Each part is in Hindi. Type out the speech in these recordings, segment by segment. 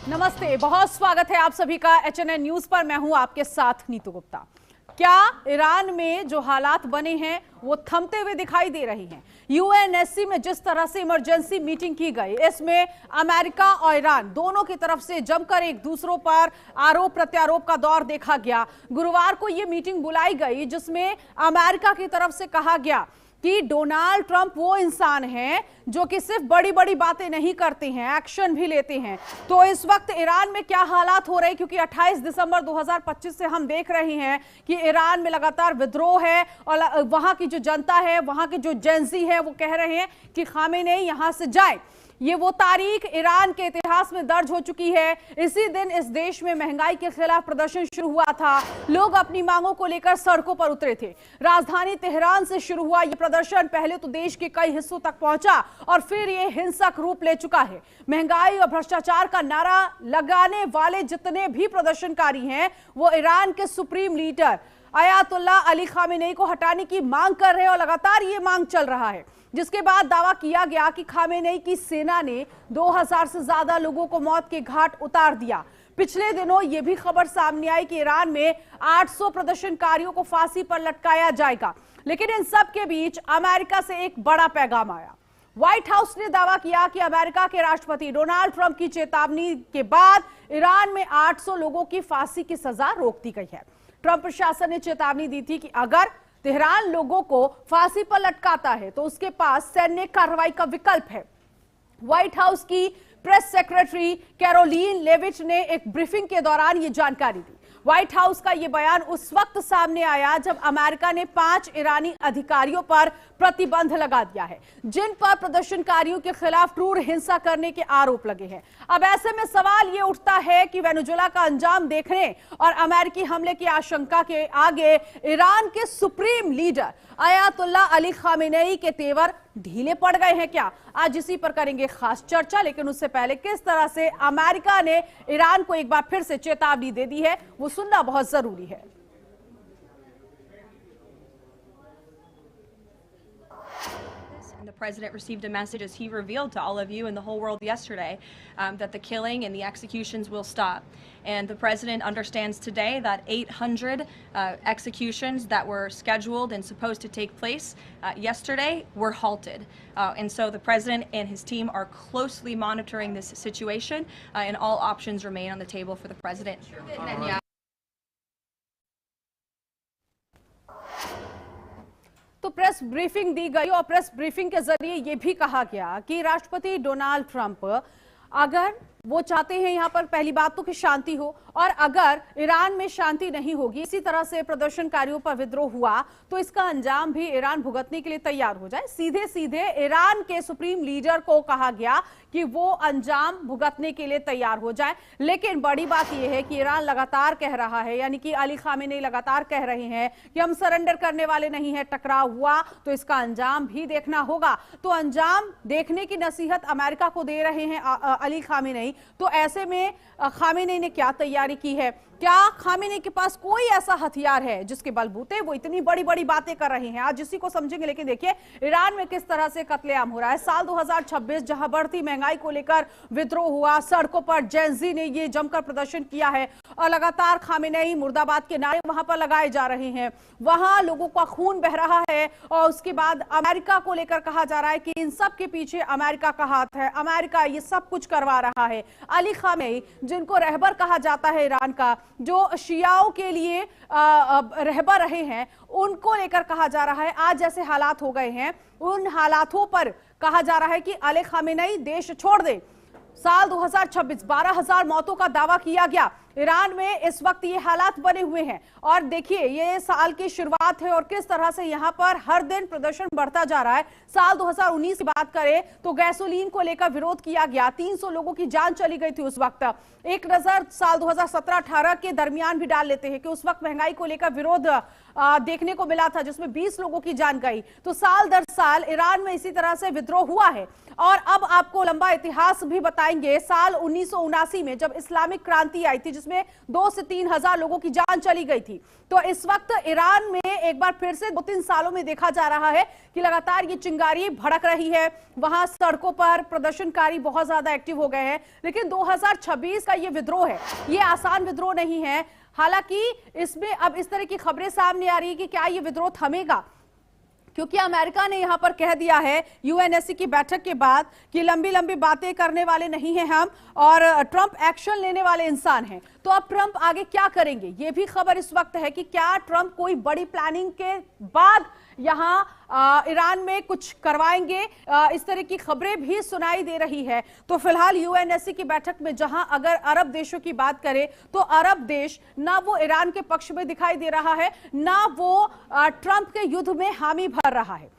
नमस्ते, बहुत स्वागत है आप सभी का HNN न्यूज पर। मैं हूं आपके साथ नीतू गुप्ता। क्या ईरान में जो हालात बने हैं वो थमते हुए दिखाई दे रही हैं? UNSC में जिस तरह से इमरजेंसी मीटिंग की गई, इसमें अमेरिका और ईरान दोनों की तरफ से जमकर एक दूसरों पर आरोप प्रत्यारोप का दौर देखा गया। गुरुवार को ये मीटिंग बुलाई गई जिसमें अमेरिका की तरफ से कहा गया कि डोनाल्ड ट्रंप वो इंसान हैं जो कि सिर्फ बड़ी बड़ी बातें नहीं करते हैं, एक्शन भी लेते हैं। तो इस वक्त ईरान में क्या हालात हो रहे हैं, क्योंकि 28 दिसंबर 2025 से हम देख रहे हैं कि ईरान में लगातार विद्रोह है और वहां की जो जनता है, वहां के जो जेंजी है, वो कह रहे हैं कि खामेनेई यहां से जाए। ये वो तारीख ईरान के इतिहास में दर्ज हो चुकी है। इसी दिन इस देश में महंगाई के खिलाफ प्रदर्शन शुरू हुआ था। लोग अपनी मांगों को लेकर सड़कों पर उतरे थे। राजधानी तेहरान से शुरू हुआ ये प्रदर्शन पहले तो देश के कई हिस्सों तक पहुंचा और फिर ये हिंसक रूप ले चुका है। महंगाई और भ्रष्टाचार का नारा लगाने वाले जितने भी प्रदर्शनकारी हैं, वो ईरान के supreme leader Ayatollah Ali Khamenei को हटाने की मांग कर रहे हैं और लगातार ये मांग चल रहा है, जिसके बाद दावा किया गया कि खामेनेई की सेना ने 2000 से ज्यादा लोगों को मौत के घाट उतार दिया। पिछले दिनों यह भी खबर सामने आई कि ईरान में 800 प्रदर्शनकारियों को फांसी पर लटकाया जाएगा। लेकिन इन सब के बीच अमेरिका से एक बड़ा पैगाम आया। व्हाइट हाउस ने दावा किया कि अमेरिका के राष्ट्रपति डोनाल्ड ट्रंप की चेतावनी के बाद ईरान में 800 लोगों की फांसी की सजा रोक दी गई है। ट्रंप प्रशासन ने चेतावनी दी थी कि अगर तेहरान लोगों को फांसी पर लटकाता है तो उसके पास सैन्य कार्रवाई का विकल्प है। व्हाइट हाउस की प्रेस सेक्रेटरी कैरोलीन लेविट ने एक ब्रीफिंग के दौरान यह जानकारी दी। व्हाइट हाउस का यह बयान उस वक्त सामने आया जब अमेरिका ने 5 ईरानी अधिकारियों पर प्रतिबंध लगा दिया है, जिन पर प्रदर्शनकारियों के खिलाफ क्रूर हिंसा करने के आरोप लगे हैं। अब ऐसे में सवाल यह उठता है कि वेनेजुएला का अंजाम देखने और अमेरिकी हमले की आशंका के आगे ईरान के supreme leader Ayatollah Ali Khamenei के तेवर ढीले पड़ गए हैं क्या? आज इसी पर करेंगे खास चर्चा। लेकिन उससे पहले किस तरह से अमेरिका ने ईरान को एक बार फिर से चेतावनी दे दी है, वो सुनना बहुत जरूरी है। The president received a message, as he revealed to all of you and the whole world yesterday, that the killing and the executions will stop. And the president understands today that 800 executions that were scheduled and supposed to take place yesterday were halted. And so the president and his team are closely monitoring this situation, and all options remain on the table for the president. तो प्रेस ब्रीफिंग दी गई और प्रेस ब्रीफिंग के जरिए यह भी कहा गया कि राष्ट्रपति डोनाल्ड ट्रंप अगर वो चाहते हैं यहां पर पहली बात तो कि शांति हो, और अगर ईरान में शांति नहीं होगी, इसी तरह से प्रदर्शनकारियों पर विद्रोह हुआ तो इसका अंजाम भी ईरान भुगतने के लिए तैयार हो जाए। सीधे सीधे ईरान के सुप्रीम लीडर को कहा गया कि वो अंजाम भुगतने के लिए तैयार हो जाए। लेकिन बड़ी बात यह है कि ईरान लगातार कह रहा है, यानी कि अली खामेनेई लगातार कह रहे हैं कि हम सरेंडर करने वाले नहीं है, टकराव हुआ तो इसका अंजाम भी देखना होगा। तो अंजाम देखने की नसीहत अमेरिका को दे रहे हैं अली खामेनेई। तो ऐसे में खामेनेई ने क्या तैयारी की है? क्या खामेनेई के पास कोई ऐसा हथियार है जिसके बलबूते वो इतनी बड़ी बड़ी बातें कर रहे हैं? आज इसी को समझेंगे। लेकिन देखिए ईरान में किस तरह से कत्लेआम हो रहा है। साल 2026 जहां बढ़ती महंगाई को लेकर विद्रोह हुआ, सड़कों पर जेंजी ने ये जमकर प्रदर्शन किया है और लगातार खामेनेई मुर्दाबाद के नारे वहां पर लगाए जा रहे हैं। वहां लोगों का खून बह रहा है और उसके बाद अमेरिका को लेकर कहा जा रहा है कि इन सब के पीछे अमेरिका का हाथ है, अमेरिका ये सब कुछ करवा रहा है। अली खामेनेई, जिनको रहबर कहा जाता है ईरान का, जो शियाओं के लिए रहबर रहे हैं, उनको लेकर कहा जा रहा है आज जैसे हालात हो गए हैं, उन हालातों पर कहा जा रहा है कि अली खामेनेई देश छोड़ दे। साल 2026 12,000 मौतों का दावा किया गया। ईरान में इस वक्त ये हालात बने हुए हैं और देखिए ये साल की शुरुआत है और किस तरह से यहां पर हर दिन प्रदर्शन बढ़ता जा रहा है। साल 2019 की बात करें तो गैसोलीन को लेकर विरोध किया गया, 300 लोगों की जान चली गई थी उस वक्त। एक नजर साल 2017-18 के दरमियान भी डाल लेते हैं कि उस वक्त महंगाई को लेकर विरोध देखने को मिला था जिसमें 20 लोगों की जान गई। तो साल दर साल ईरान में इसी तरह से विद्रोह हुआ है। और अब आपको लंबा इतिहास भी बताएंगे। साल 1979 में जब इस्लामिक क्रांति आई थी जिसमें 2 से 3 हजार लोगों की जान चली गई थी, तो इस वक्त ईरान में एक बार फिर से 2-3 सालों में देखा जा रहा है कि लगातार ये चिंगारी भड़क रही है। वहां सड़कों पर प्रदर्शनकारी बहुत ज्यादा एक्टिव हो गए हैं। लेकिन 2026 का ये विद्रोह है, ये आसान विद्रोह नहीं है। हालांकि इसमें अब इस तरह की खबरें सामने आ रही है कि क्या ये विद्रोह थमेगा, क्योंकि अमेरिका ने यहां पर कह दिया है यूएनएससी की बैठक के बाद कि लंबी लंबी बातें करने वाले नहीं हैं हम, और ट्रंप एक्शन लेने वाले इंसान हैं। तो अब ट्रंप आगे क्या करेंगे, ये भी खबर इस वक्त है कि क्या ट्रंप कोई बड़ी प्लानिंग के बाद यहां ईरान में कुछ करवाएंगे। इस तरह की खबरें भी सुनाई दे रही है। तो फिलहाल यूएनएससी की बैठक में जहां अगर अरब देशों की बात करें तो अरब देश ना वो ईरान के पक्ष में दिखाई दे रहा है, ना वो ट्रंप के युद्ध में हामी भर रहा है।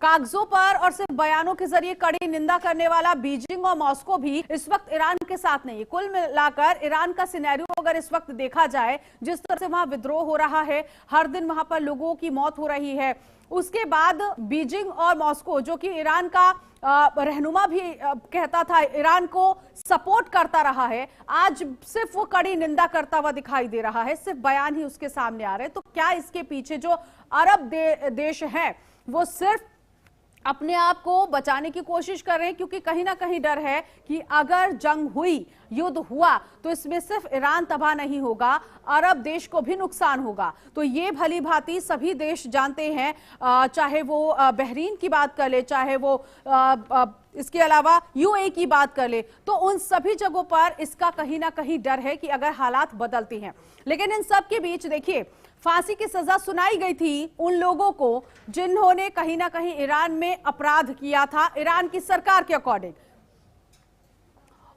कागजों पर और सिर्फ बयानों के जरिए कड़ी निंदा करने वाला बीजिंग और मॉस्को भी इस वक्त ईरान के साथ नहीं है। कुल मिलाकर ईरान का सिनेरियो अगर इस वक्त देखा जाए, जिस तरह से वहां विद्रोह हो रहा है, हर दिन वहां पर लोगों की मौत हो रही है, उसके बाद बीजिंग और मॉस्को जो कि ईरान का रहनुमा भी कहता था, ईरान को सपोर्ट करता रहा है, आज सिर्फ वो कड़ी निंदा करता हुआ दिखाई दे रहा है। सिर्फ बयान ही उसके सामने आ रहे हैं। तो क्या इसके पीछे जो अरब देश हैं वो सिर्फ अपने आप को बचाने की कोशिश कर रहे हैं, क्योंकि कहीं ना कहीं डर है कि अगर जंग हुई, युद्ध हुआ, तो इसमें सिर्फ ईरान तबाह नहीं होगा, अरब देश को भी नुकसान होगा। तो ये भली भांति सभी देश जानते हैं, चाहे वो बहरीन की बात कर ले, चाहे वो इसके अलावा यूएई की बात कर ले, तो उन सभी जगहों पर इसका कहीं ना कहीं डर है कि अगर हालात बदलते हैं। लेकिन इन सब के बीच देखिए, फांसी की सजा सुनाई गई थी उन लोगों को जिन्होंने कहीं ना कहीं ईरान में अपराध किया था ईरान की सरकार के अकॉर्डिंग।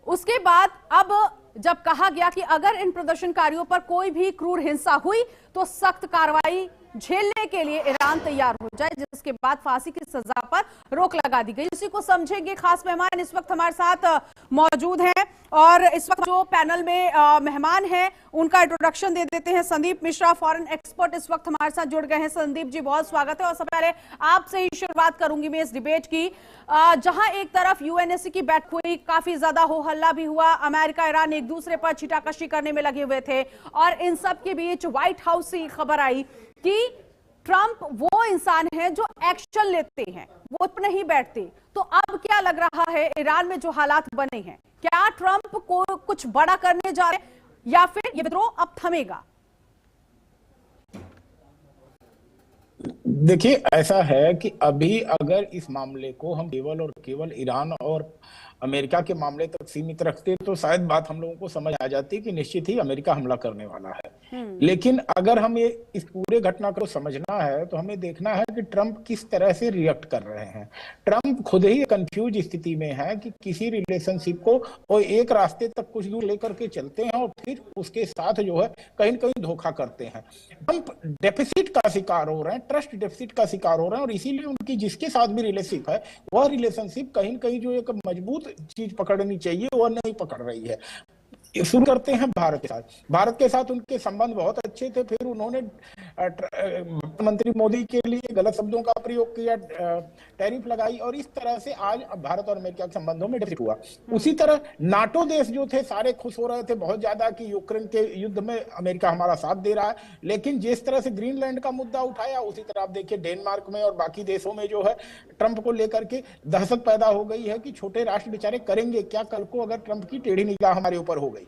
उसके बाद अब जब कहा गया कि अगर इन प्रदर्शनकारियों पर कोई भी क्रूर हिंसा हुई तो सख्त कार्रवाई झेलने के लिए ईरान तैयार हो जाए, जिसके बाद फांसी की सजा पर रोक लगा दी गई। इसी को समझेंगे। खास मेहमान इस वक्त हमारे साथ मौजूद हैं और इस वक्त जो पैनल में मेहमान हैं उनका इंट्रोडक्शन दे देते हैं। संदीप मिश्रा, फॉरेन एक्सपर्ट, इस वक्त हमारे साथ जुड़ गए हैं। संदीप जी, बहुत स्वागत है। और सबसे पहले आपसे ही शुरुआत करूंगी मैं इस डिबेट की। जहां एक तरफ यूएनएससी की बैठक हुई, काफी ज्यादा हो हल्ला भी हुआ, अमेरिका ईरान एक दूसरे पर छीटाकशी करने में लगे हुए थे, और इन सब के बीच व्हाइट हाउस से खबर आई कि ट्रंप वो इंसान है जो एक्शन लेते हैं, वो नहीं बैठते। तो अब क्या लग रहा है ईरान में जो हालात बने हैं, क्या ट्रंप को कुछ बड़ा करने जा रहे हैं या फिर ये विद्रोह अब थमेगा? देखिए, ऐसा है कि अभी अगर इस मामले को हम केवल और केवल ईरान और अमेरिका के मामले तक सीमित रखते तो शायद बात हम लोगों को समझ आ जाती कि निश्चित ही अमेरिका हमला करने वाला है। लेकिन अगर हमें इस पूरे घटना को समझना है तो हमें देखना है कि ट्रंप किस तरह से रिएक्ट कर रहे हैं। ट्रंप खुद ही कंफ्यूज स्थिति में है कि किसी रिलेशनशिप को वो एक रास्ते तक कुछ दूर लेकर के चलते हैं और फिर उसके साथ जो है कहीं न कहीं धोखा करते हैं। ट्रंप डेफिसिट का शिकार हो रहे हैं, ट्रस्ट डेफिसिट का शिकार हो रहे हैं, और इसीलिए उनकी जिसके साथ भी रिलेशनशिप है वह रिलेशनशिप कहीं न कहीं जो एक मजबूत चीज पकड़नी चाहिए वह नहीं पकड़ रही है। शुरू करते हैं भारत के साथ। भारत के साथ उनके संबंध बहुत अच्छे थे, फिर उन्होंने प्रधानमंत्री मोदी के लिए गलत शब्दों का प्रयोग किया, टैरिफ लगाई, और इस तरह से आज भारत और अमेरिका के संबंधों में डिफिकल्ट हुआ। उसी तरह नाटो देश जो थे सारे खुश हो रहे थे बहुत ज्यादा कि यूक्रेन के युद्ध में अमेरिका हमारा साथ दे रहा है, लेकिन जिस तरह से ग्रीनलैंड का मुद्दा उठाया उसी तरह आप देखिए डेनमार्क में और बाकी देशों में जो है ट्रंप को लेकर के दहशत पैदा हो गई है कि छोटे राष्ट्र बेचारे करेंगे क्या कल को अगर ट्रंप की टेढ़ी निगाह हमारे ऊपर हो गई।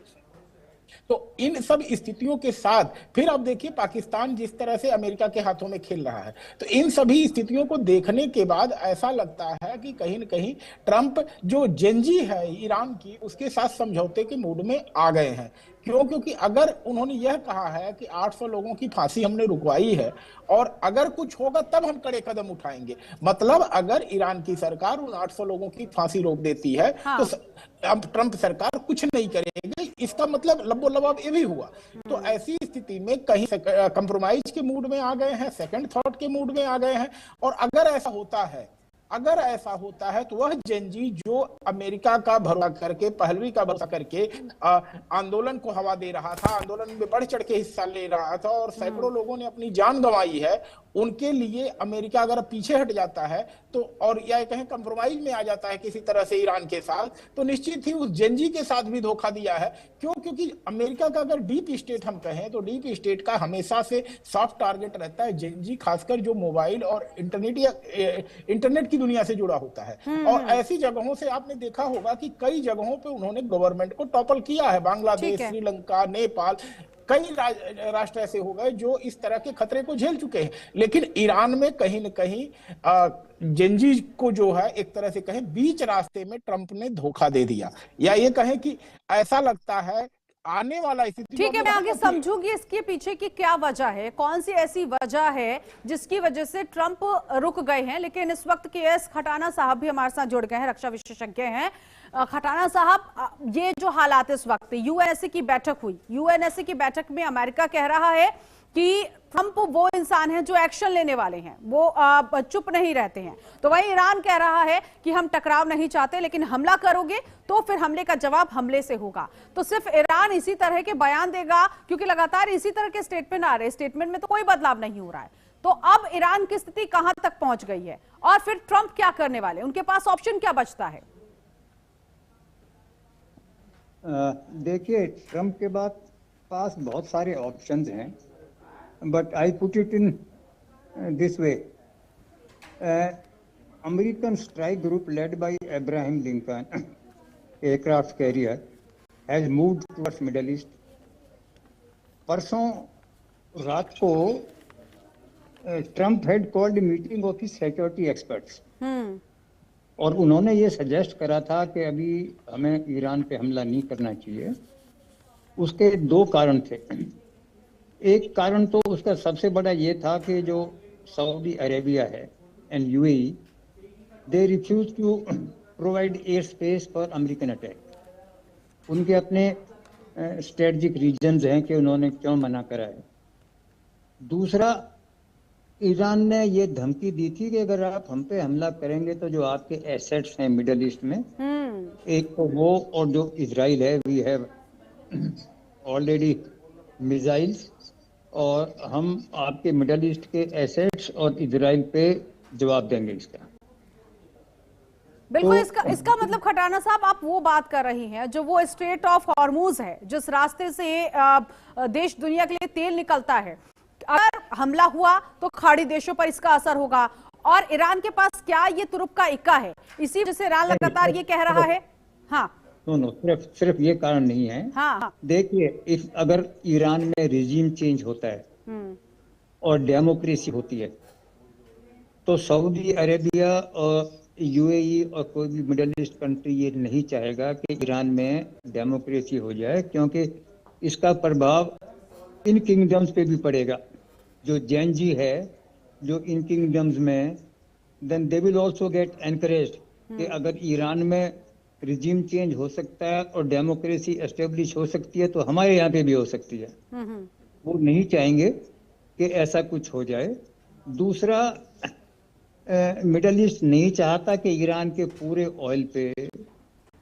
तो इन सब स्थितियों के साथ फिर आप देखिए पाकिस्तान जिस तरह से अमेरिका के हाथों में खेल रहा है, तो इन सभी स्थितियों को देखने के बाद ऐसा लगता है कि कहीं न कहीं ट्रंप जो जेंजी है ईरान की उसके साथ समझौते के मूड में आ गए हैं। क्यों? क्योंकि अगर उन्होंने यह कहा है कि 800 लोगों की फांसी हमने रुकवाई है और अगर कुछ होगा तब हम कड़े कदम उठाएंगे, मतलब अगर ईरान की सरकार उन 800 लोगों की फांसी रोक देती है तो अब ट्रंप सरकार कुछ नहीं करेगी, इसका मतलब लबो लबाब ये भी हुआ। तो ऐसी स्थिति में कहीं कंप्रोमाइज के मूड में आ गए हैं, सेकंड थॉट के मूड में आ गए हैं, और अगर ऐसा होता है अगर ऐसा होता है तो वह जेनजी जो अमेरिका का भरोसा करके, पहलवी का भरोसा करके आंदोलन को हवा दे रहा था, आंदोलन में बढ़ चढ़ के हिस्सा ले रहा था और सैकड़ों लोगों ने अपनी जान गंवाई है, उनके लिए अमेरिका अगर पीछे हट जाता है तो, और या कहें कंप्रोमाइज में आ जाता है किसी तरह से ईरान के साथ, तो निश्चित ही उस जेनजी के साथ भी धोखा दिया है। क्यों? क्योंकि अमेरिका का अगर डीप स्टेट हम कहें तो डीप स्टेट का हमेशा से सॉफ्ट टारगेट रहता है जेनजी, खासकर जो मोबाइल और इंटरनेट की दुनिया से जुड़ा होता है। और ऐसी जगहों से आपने देखा होगा कि कई जगहों पे उन्होंने गवर्नमेंट को टॉपल किया है। बांग्लादेश, श्रीलंका, नेपाल, कई राष्ट्र ऐसे हो गए जो इस तरह के खतरे को झेल चुके हैं। लेकिन ईरान में कहीं न कहीं जेनजी को जो है एक तरह से कहें बीच रास्ते में ट्रंप ने धोखा दे दिया, या ये कहें कि ऐसा लगता है आने वाला स्थिति। ठीक है, मैं आगे समझूंगी इसके पीछे की क्या वजह है, कौन सी ऐसी वजह है जिसकी वजह से ट्रंप रुक गए हैं। लेकिन इस वक्त के.एस. खटाना साहब भी हमारे साथ जुड़ गए हैं, रक्षा विशेषज्ञ हैं। खटाना साहब, ये जो हालात इस वक्त, यूएनएससी की बैठक हुई, यूएनएससी की बैठक में अमेरिका कह रहा है कि ट्रंप वो इंसान है जो एक्शन लेने वाले हैं, वो चुप नहीं रहते हैं। तो वही ईरान कह रहा है कि हम टकराव नहीं चाहते, लेकिन हमला करोगे तो फिर हमले का जवाब हमले से होगा। तो सिर्फ ईरान इसी तरह के बयान देगा, क्योंकि लगातार इसी तरह के स्टेटमेंट आ रहे हैं, स्टेटमेंट में तो कोई बदलाव नहीं हो रहा है। तो अब ईरान की स्थिति कहां तक पहुंच गई है और फिर ट्रंप क्या करने वाले, उनके पास ऑप्शन क्या बचता है? देखिए, ट्रंप के पास बहुत सारे ऑप्शंस हैं, but I put it in this way. American strike group led by Abraham Lincoln aircraft carrier has moved towards Middle East. परसों रात को Trump had called a meeting of his security experts. और उन्होंने ये सजेस्ट करा था कि अभी हमें ईरान पे हमला नहीं करना चाहिए। उसके दो कारण थे। एक कारण तो उसका सबसे बड़ा ये था कि जो सऊदी अरेबिया है and UAE, they refuse to provide air space for American attack. उनके अपने स्ट्रेटजिक रीजंस हैं कि उन्होंने क्यों मना करा है। दूसरा, ईरान ने ये धमकी दी थी कि अगर आप हम पे हमला करेंगे तो जो आपके एसेट्स हैं मिडल ईस्ट में, एक तो वो और जो इजराइल है, वी हैव ऑलरेडी मिसाइल्स, और हम आपके मिडल ईस्ट के एसेट्स और इजराइल पे जवाब देंगे इसका। बिल्कुल, इसका मतलब खटाना साहब, आप वो बात कर रही हैं जो वो स्ट्रेट ऑफ हॉर्मुज है, जिस रास्ते से देश दुनिया के लिए तेल निकलता है। अगर हमला हुआ तो खाड़ी देशों पर इसका असर होगा, और ईरान के पास क्या ये तुरुप का इक्का है? इसी वजह से ईरान लगातार ये कह रहा है। हाँ, सिर्फ ये कारण नहीं है। हाँ। देखिए, अगर ईरान में रिजीम चेंज होता है और डेमोक्रेसी होती है, तो सऊदी अरेबिया और यूएई और कोई भी मिडिल ईस्ट कंट्री ये नहीं चाहेगा कि ईरान में डेमोक्रेसी हो जाए, क्योंकि इसका प्रभाव इन किंगडम्स पे भी पड़ेगा। जो जेनजी है जो इन किंगडम्स में, then they will also get encouraged कि अगर ईरान में रिजीम चेंज हो सकता है और डेमोक्रेसी एस्टेब्लिश हो सकती है तो हमारे यहाँ पे भी हो सकती है। वो नहीं चाहेंगे कि ऐसा कुछ हो जाए। दूसरा, मिडल ईस्ट नहीं चाहता कि ईरान के पूरे ऑयल पे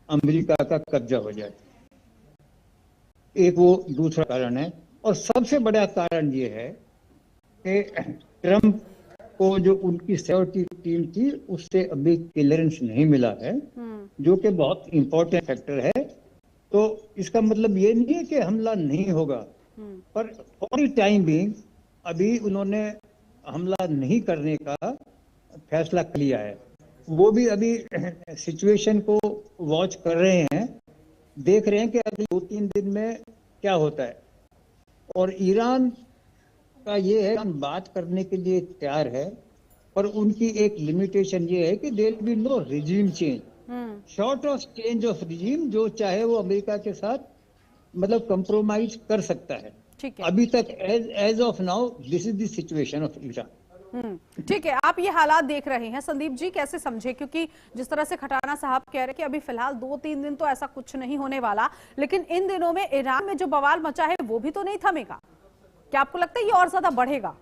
अमेरिका का कब्जा हो जाए। एक वो दूसरा कारण है। और सबसे बड़ा कारण ये है कि ट्रंप को जो उनकी सिक्योरिटी टीम थी उससे अभी क्लियरेंस नहीं मिला है, जो कि बहुत इंपॉर्टेंट फैक्टर है। तो इसका मतलब ये नहीं है कि हमला नहीं होगा, पर फॉर द टाइम बीइंग अभी उन्होंने हमला नहीं करने का फैसला कर लिया है। वो भी अभी सिचुएशन को वॉच कर रहे हैं, देख रहे हैं कि अगले 2-3 दिन में क्या होता है। और ईरान का ये है, बात करने के लिए तैयार है, पर उनकी एक लिमिटेशन ये है कि there will be no regime change, short of change of regime, जो चाहे वो अमेरिका के साथ मतलब कंप्रोमाइज कर सकता है। ठीक है, अभी तक as of now this is the situation of Iran. ठीक है, आप ये हालात देख रहे हैं, संदीप जी कैसे समझे? क्योंकि जिस तरह से खटाना साहब कह रहे हैं कि अभी फिलहाल 2-3 दिन तो ऐसा कुछ नहीं होने वाला, लेकिन इन दिनों में ईरान में जो बवाल मचा है वो भी तो नहीं थमेगा। क्या आपको लगता है ये और ज्यादा बढ़ेगा?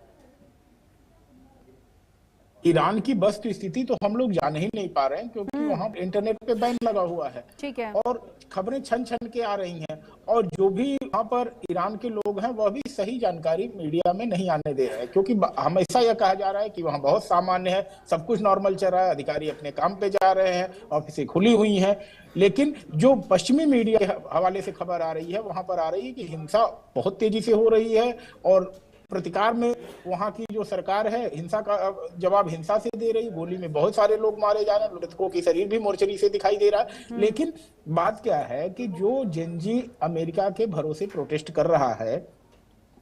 ईरान की वस्तु स्थिति तो हम लोग जान ही नहीं पा रहे हैं, क्योंकि वहां इंटरनेट पे बैन लगा हुआ है। ठीक है। और खबरें छन छन के आ रही हैं, और जो भी वहां पर ईरान के लोग हैं वह भी सही जानकारी मीडिया में नहीं आने दे रहे हैं, क्योंकि हमेशा यह कहा जा रहा है कि वहां बहुत सामान्य है, सब कुछ नॉर्मल चल रहा है, अधिकारी अपने काम पे जा रहे हैं, ऑफिसें खुली हुई हैं। लेकिन जो पश्चिमी मीडिया के हवाले से खबर आ रही है, वहां पर आ रही है कि हिंसा बहुत तेजी से हो रही है, और प्रतिकार में वहां की जो सरकार है हिंसा का जवाब हिंसा से दे रही। गोली में बहुत सारे लोग मारे जा रहे हैं, मृतकों की शरीर भी मोर्चरी से दिखाई दे रहा है। लेकिन बात क्या है कि जो जेनजी अमेरिका के भरोसे प्रोटेस्ट कर रहा है,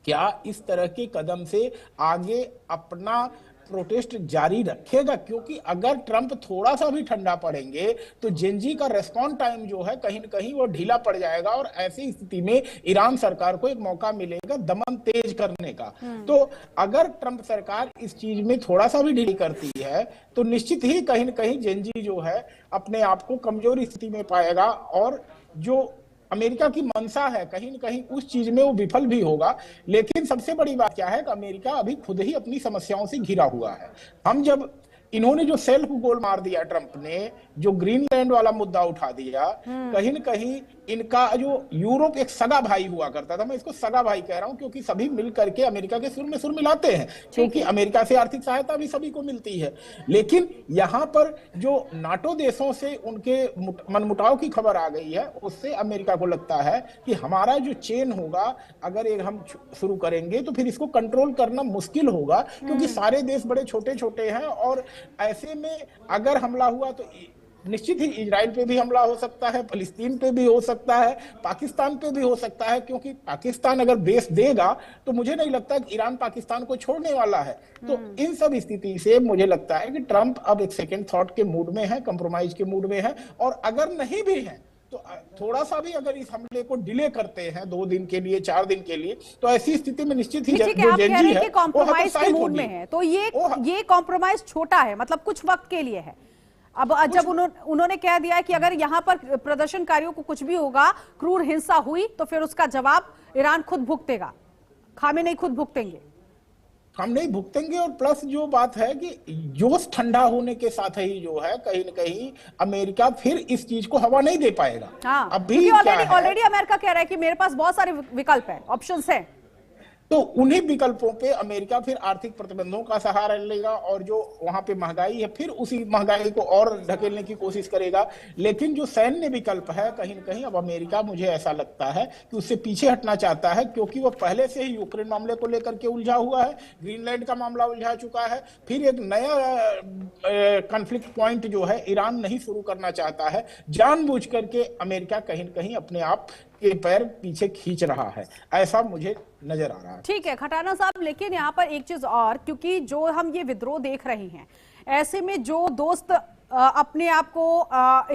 क्या इस तरह के कदम से आगे अपना प्रोटेस्ट जारी रखेगा? क्योंकि अगर ट्रंप थोड़ा सा भी ठंडा पड़ेंगे तो जेनजी का रेस्पॉन्स टाइम जो है कहीं न कहीं वो ढीला पड़ जाएगा, और ऐसी स्थिति में ईरान सरकार को एक मौका मिलेगा दमन तेज करने का। तो अगर ट्रंप सरकार इस चीज में थोड़ा सा भी ढीली करती है तो निश्चित ही कहीं न कहीं जेनजी जो है अपने आप को कमजोर स्थिति में पाएगा, और जो अमेरिका की मंशा है कहीं न कहीं उस चीज में वो विफल भी होगा। लेकिन सबसे बड़ी बात क्या है कि अमेरिका अभी खुद ही अपनी समस्याओं से घिरा हुआ है। हम जब इन्होंने जो सेल्फ गोल मार दिया, ट्रंप ने जो ग्रीनलैंड वाला मुद्दा उठा दिया, कहीं न कहीं इनका जो यूरोप एक सगा भाई हुआ करता था, मैं इसको सगा भाई कह रहा हूं क्योंकि सभी मिल करके अमेरिका के सुर में सुर मिलाते हैं, क्योंकि अमेरिका से आर्थिक सहायता भी सभी को मिलती है। लेकिन यहाँ पर जो नाटो देशों से उनके मनमुटाव की खबर आ गई है, उससे अमेरिका को लगता है कि हमारा जो चेन होगा अगर एक हम शुरू करेंगे तो फिर इसको कंट्रोल करना मुश्किल होगा, क्योंकि सारे देश बड़े छोटे छोटे हैं, और ऐसे में अगर हमला हुआ तो निश्चित ही इजराइल पे भी हमला हो सकता है, फिलिस्तीन पे भी हो सकता है, पाकिस्तान पे भी हो सकता है, क्योंकि पाकिस्तान अगर बेस देगा तो मुझे नहीं लगता कि ईरान पाकिस्तान को छोड़ने वाला है। तो इन सब स्थिति से मुझे लगता है कि ट्रंप अब एक सेकेंड थॉट के मूड में है, कंप्रोमाइज के मूड में है, और अगर नहीं भी है तो थोड़ा सा भी अगर इस हमले को डिले करते हैं 2 दिन के लिए, 4 दिन के लिए, तो ऐसी स्थिति में निश्चित ही जो जेनजी है कॉम्प्रोमाइज के मूड में है, तो ये कॉम्प्रोमाइज छोटा है, मतलब कुछ वक्त के लिए है। अब जब उन्होंने कह दिया है कि अगर यहाँ पर प्रदर्शनकारियों को कुछ भी होगा, क्रूर हिंसा हुई, तो फिर उसका जवाब ईरान खुद भुगतेगा, खामेनेई खुद भुगतेंगे। हम नहीं भुगतेंगे, और प्लस जो बात है कि जोश ठंडा होने के साथ ही जो है कहीं न कहीं अमेरिका फिर इस चीज को हवा नहीं दे पाएगा। हाँ, अभी ऑलरेडी अमेरिका कह रहा है कि मेरे पास बहुत सारे विकल्प है, ऑप्शंस है, तो उन्हीं विकल्पों पे अमेरिका फिर आर्थिक प्रतिबंधों का सहारा लेगा, और जो वहां पे महंगाई है फिर उसी महंगाई को और ढकेलने की कोशिश करेगा। लेकिन जो सैन्य विकल्प है कहीं न कहीं अब अमेरिका, मुझे ऐसा लगता है कि उससे पीछे हटना चाहता है, क्योंकि वो पहले से ही यूक्रेन मामले को लेकर के उलझा हुआ है, ग्रीनलैंड का मामला उलझा चुका है, फिर एक नया कॉन्फ्लिक्ट पॉइंट जो है ईरान नहीं शुरू करना चाहता है। जानबूझ करके अमेरिका कहीं न कहीं अपने आप के पैर पीछे खींच रहा है, ऐसा मुझे नजर आ रहा है। ठीक है खटाना साहब, लेकिन यहाँ पर एक चीज और, क्योंकि जो हम ये विद्रोह देख रहे हैं, ऐसे में जो दोस्त अपने आप को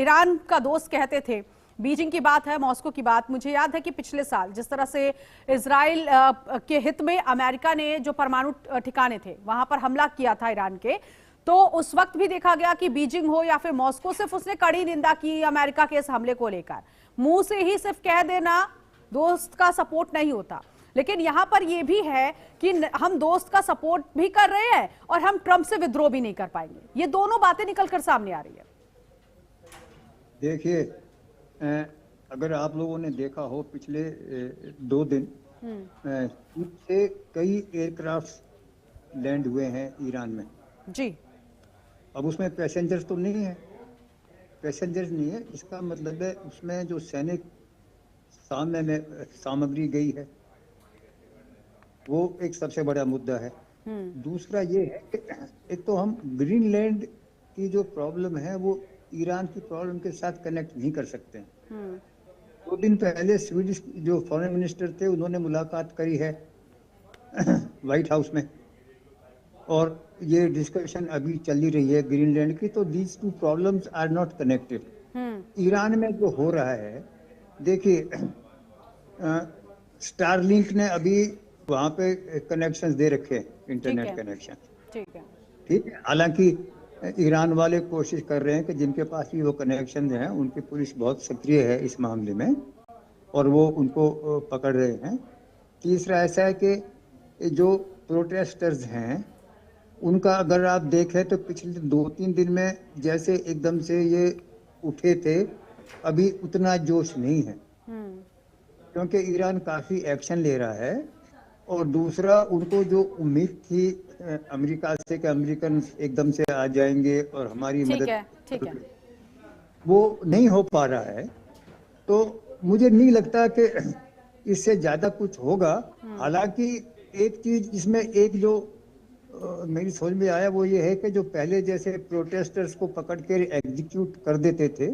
ईरान का दोस्त कहते थे, बीजिंग की बात है, मॉस्को की बात, मुझे याद है कि पिछले साल जिस तरह से इजराइल के हित में अमेरिका ने जो परमाणु ठिकाने थे वहां पर हमला किया था ईरान के, तो उस वक्त भी देखा गया कि बीजिंग हो या फिर मॉस्को, सिर्फ उसने कड़ी निंदा की अमेरिका के इस हमले को लेकर। मुंह से ही सिर्फ कह देना दोस्त का सपोर्ट नहीं होता, लेकिन यहां पर यह भी है कि हम दोस्त का सपोर्ट भी कर रहे हैं और हम ट्रंप से विद्रोह भी नहीं कर पाएंगे। ये दोनों बातें निकलकर सामने आ रही है। देखिए, अगर आप लोगों ने देखा हो पिछले 2 दिन से कई एयरक्राफ्ट लैंड हुए हैं ईरान में जी। अब उसमें पैसेंजर्स तो नहीं है, पैसेंजर्स नहीं है, इसका मतलब है उसमें जो सैनिक सामग्री गई है वो एक सबसे बड़ा मुद्दा है। दूसरा ये है कि एक तो हम ग्रीनलैंड की जो प्रॉब्लम है वो ईरान की प्रॉब्लम के साथ कनेक्ट नहीं कर सकते हैं। 2 दिन पहले स्वीडिश जो फॉरेन मिनिस्टर थे उन्होंने मुलाकात करी है व्हाइट हाउस में, और ये डिस्कशन अभी चल ही रही है ग्रीनलैंड की। तो these 2 problems are not connected. Iran में जो हो रहा है, देखिए स्टारलिंक ने अभी वहाँ पे कनेक्शंस दे रखे हैं, इंटरनेट कनेक्शन, ठीक है। हालांकि ईरान वाले कोशिश कर रहे हैं कि जिनके पास भी वो कनेक्शन हैं उनकी पुलिस बहुत सक्रिय है इस मामले में और वो उनको पकड़ रहे हैं। तीसरा ऐसा है कि जो प्रोटेस्टर्स हैं उनका अगर आप देखें तो पिछले 2-3 दिन में जैसे एकदम से ये उठे थे, अभी उतना जोश नहीं है, क्योंकि ईरान काफी एक्शन ले रहा है। और दूसरा, उनको जो उम्मीद थी अमेरिका से कि अमेरिकन एकदम से आ जाएंगे और हमारी मदद, ठीक है, वो नहीं हो पा रहा है। तो मुझे नहीं लगता कि इससे ज्यादा कुछ होगा। हालांकि एक चीज इसमें एक जो मेरी समझ में आया वो ये है कि जो पहले जैसे प्रोटेस्टर्स को पकड़ के एग्जीक्यूट कर देते थे,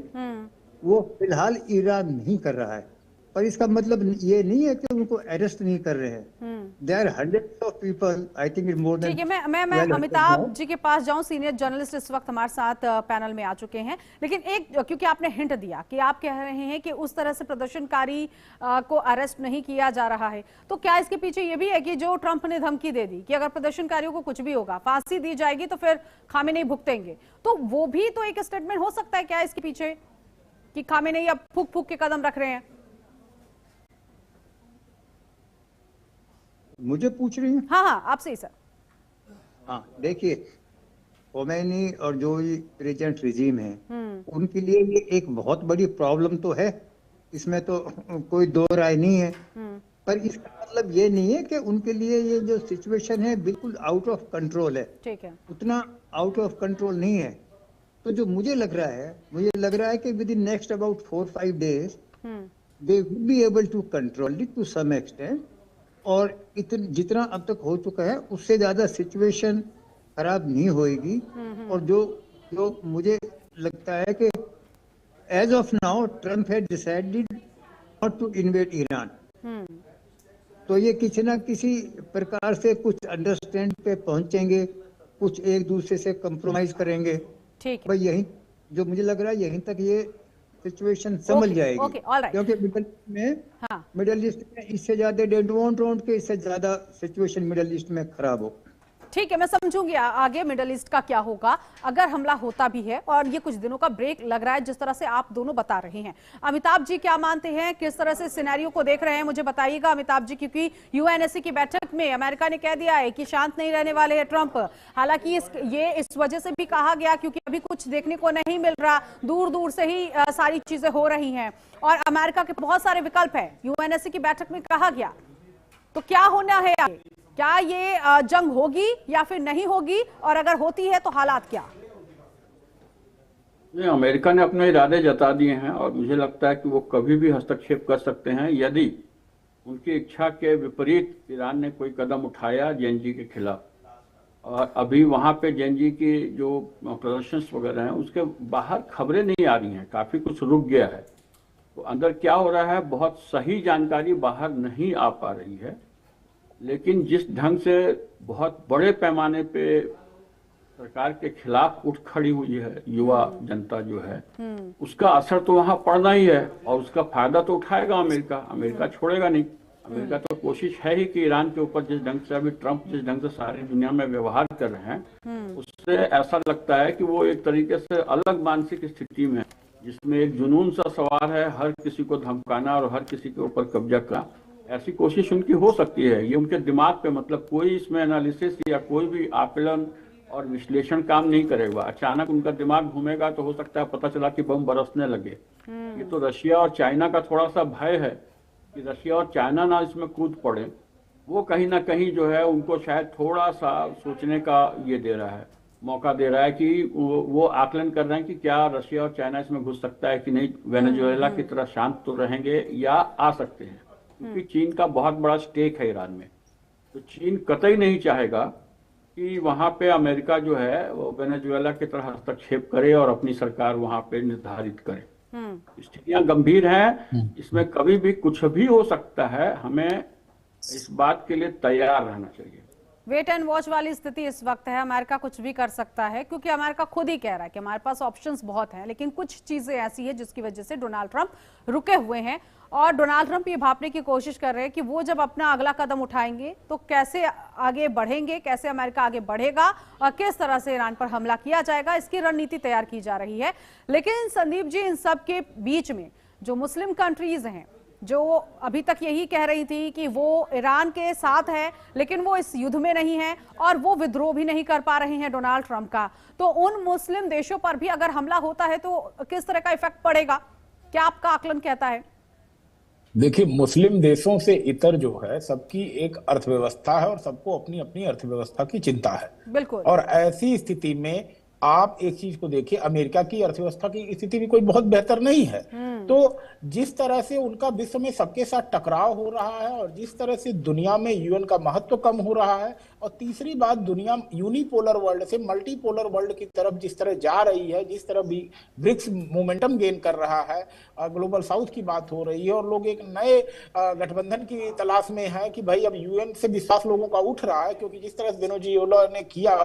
वो फिलहाल ईरान नहीं कर रहा है। पर इसका मतलब ये नहीं है कि उनको अरेस्ट नहीं कर रहे हैं। There hundreds of people, I think it more than. ठीक है, मैं अमिताभ जी के पास जाऊं। सीनियर जर्नलिस्ट इस वक्त हमारे साथ पैनल में आ चुके हैं, लेकिन एक, क्योंकि आपने हिंट दिया कि आप कह रहे हैं कि उस तरह से प्रदर्शनकारी को अरेस्ट नहीं किया जा रहा है, तो क्या इसके पीछे ये भी है कि जो ट्रंप ने धमकी दे दी कि अगर प्रदर्शनकारियों को कुछ भी होगा, फांसी दी जाएगी, तो फिर खामेनेई भुगतेंगे, तो वो भी तो एक स्टेटमेंट हो सकता है क्या इसके पीछे, कि खामेनेई अब फूक फूक के कदम रख रहे हैं? मुझे पूछ रही हैं? हाँ, आपसे ही सर। हाँ, देखिए, खोमेनी और जो प्रेजेंट रिजीम है, उनके लिए ये एक बहुत बड़ी प्रॉब्लम तो है, इसमें तो कोई दो राय नहीं है। पर इसका मतलब ये नहीं है कि उनके लिए ये जो सिचुएशन है बिल्कुल आउट ऑफ कंट्रोल है। ठीक है, उतना आउट ऑफ कंट्रोल नहीं है। तो जो मुझे लग रहा है कि within next about 4-5 days they will be able to control it to some extent. और जितना अब तक हो चुका है उससे ज्यादा सिचुएशन खराब नहीं होएगी। और जो मुझे लगता है कि as of now Trump has decided not to invade Iran, तो ये किसी ना किसी प्रकार से कुछ अंडरस्टैंड पे पहुंचेंगे, कुछ एक दूसरे से कंप्रोमाइज करेंगे। ठीक है, भाई यही जो मुझे लग रहा है, यहीं तक ये सिचुएशन समझ जाएगी। क्योंकि मिडल ईस्ट में इससे ज्यादा डे डोंट वांट के इससे ज्यादा सिचुएशन मिडल ईस्ट में खराब हो। ठीक है, मैं समझूंगी आगे मिडिल ईस्ट का क्या होगा अगर हमला होता भी है, और ये कुछ दिनों का ब्रेक लग रहा है जिस तरह से आप दोनों बता रहे हैं। अमिताभ जी क्या मानते हैं, किस तरह से सिनेरियो को देख रहे हैं, मुझे बताइएगा अमिताभ जी, क्योंकि यूएनएससी की बैठक में अमेरिका ने कह दिया है कि शांत नहीं रहने वाले हैं ट्रंप। हालांकि ये इस वजह से भी कहा गया क्योंकि अभी कुछ देखने को नहीं मिल रहा, दूर दूर से ही सारी चीजें हो रही हैं, और अमेरिका के बहुत सारे विकल्प है, यूएनएससी की बैठक में कहा गया। तो क्या होना है आगे? क्या ये जंग होगी या फिर नहीं होगी, और अगर होती है तो हालात क्या? नहीं, अमेरिका ने अपने इरादे जता दिए हैं और मुझे लगता है कि वो कभी भी हस्तक्षेप कर सकते हैं यदि उनकी इच्छा के विपरीत ईरान ने कोई कदम उठाया जेएनजी के खिलाफ। और अभी वहां पे जेएनजी की जो प्रदर्शन वगैरह हैं उसके बाहर खबरें नहीं आ रही हैं, काफी कुछ रुक गया है। तो अंदर क्या हो रहा है बहुत सही जानकारी बाहर नहीं आ पा रही है। लेकिन जिस ढंग से बहुत बड़े पैमाने पे सरकार के खिलाफ उठ खड़ी हुई है युवा जनता जो है, उसका असर तो वहां पड़ना ही है, और उसका फायदा तो उठाएगा अमेरिका छोड़ेगा नहीं। अमेरिका तो कोशिश है ही कि ईरान के ऊपर जिस ढंग से अभी ट्रंप जिस ढंग से सारी दुनिया में व्यवहार कर रहे हैं, उससे ऐसा लगता है कि वो एक तरीके से अलग मानसिक स्थिति में है, जिसमें एक जुनून सा सवार है, हर किसी को धमकाना और हर किसी के ऊपर कब्जा करना। ऐसी कोशिश उनकी हो सकती है। ये उनके दिमाग पे, मतलब कोई इसमें एनालिसिस या कोई भी आकलन और विश्लेषण काम नहीं करेगा। अचानक उनका दिमाग घूमेगा तो हो सकता है पता चला कि बम बरसने लगे। ये तो रशिया और चाइना का थोड़ा सा भय है कि रशिया और चाइना ना इसमें कूद पड़े। वो कहीं ना कहीं जो है उनको शायद थोड़ा सा सोचने का ये दे रहा है, मौका दे रहा है कि वो आकलन कर रहे हैं कि क्या रशिया और चाइना इसमें घुस सकता है कि नहीं, वेनेजुएला की तरह शांत तो रहेंगे या आ सकते हैं। क्योंकि चीन का बहुत बड़ा स्टेक है ईरान में, तो चीन कतई नहीं चाहेगा कि वहां पे अमेरिका जो है वो वेनेजुएला की तरह हस्तक्षेप करे और अपनी सरकार वहां पे निर्धारित करे। स्थितियां गंभीर हैं, इसमें कभी भी कुछ भी हो सकता है। हमें इस बात के लिए तैयार रहना चाहिए। वेट एंड वॉच वाली स्थिति इस वक्त है। अमेरिका कुछ भी कर सकता है, क्योंकि अमेरिका खुद ही कह रहा है कि हमारे पास ऑप्शंस बहुत हैं, लेकिन कुछ चीजें ऐसी है जिसकी वजह से डोनाल्ड ट्रंप रुके हुए हैं, और डोनाल्ड ट्रंप ये भापने की कोशिश कर रहे हैं कि वो जब अपना अगला कदम उठाएंगे तो कैसे आगे बढ़ेंगे, कैसे अमेरिका आगे बढ़ेगा और किस तरह से ईरान पर हमला किया जाएगा, इसकी रणनीति तैयार की जा रही है। लेकिन संदीप जी, इन सब के बीच में जो मुस्लिम कंट्रीज हैं, जो अभी तक यही कह रही थी कि वो ईरान के साथ है, लेकिन वो इस युद्ध में नहीं है और वो विद्रोह भी नहीं कर पा रहे हैं डोनाल्ड ट्रंप का। तो उन मुस्लिम देशों पर भी अगर हमला होता है तो किस तरह का इफेक्ट पड़ेगा, क्या आपका आकलन कहता है? देखिए, मुस्लिम देशों से इतर जो है सबकी एक अर्थव्यवस्था है और सबको अपनी अपनी अर्थव्यवस्था की चिंता है। बिल्कुल। और ऐसी स्थिति में आप एक चीज को देखिए, अमेरिका की अर्थव्यवस्था की स्थिति भी कोई बहुत बेहतर नहीं है। तो जिस तरह से उनका विश्व में सबके साथ टकराव हो रहा है और जिस तरह से दुनिया में यूएन का महत्व कम हो रहा है, और तीसरी बात, दुनिया यूनिपोलर वर्ल्ड से मल्टीपोलर वर्ल्ड की तरफ जिस तरह जा रही है, जिस तरह भी ब्रिक्स मोमेंटम गेन कर रहा है, ग्लोबल साउथ की बात हो रही है और लोग एक नए गठबंधन की तलाश में है कि भाई अब यूएन से विश्वास लोगों का उठ रहा है, क्योंकि जिस तरह से वेनेजुएला ने किया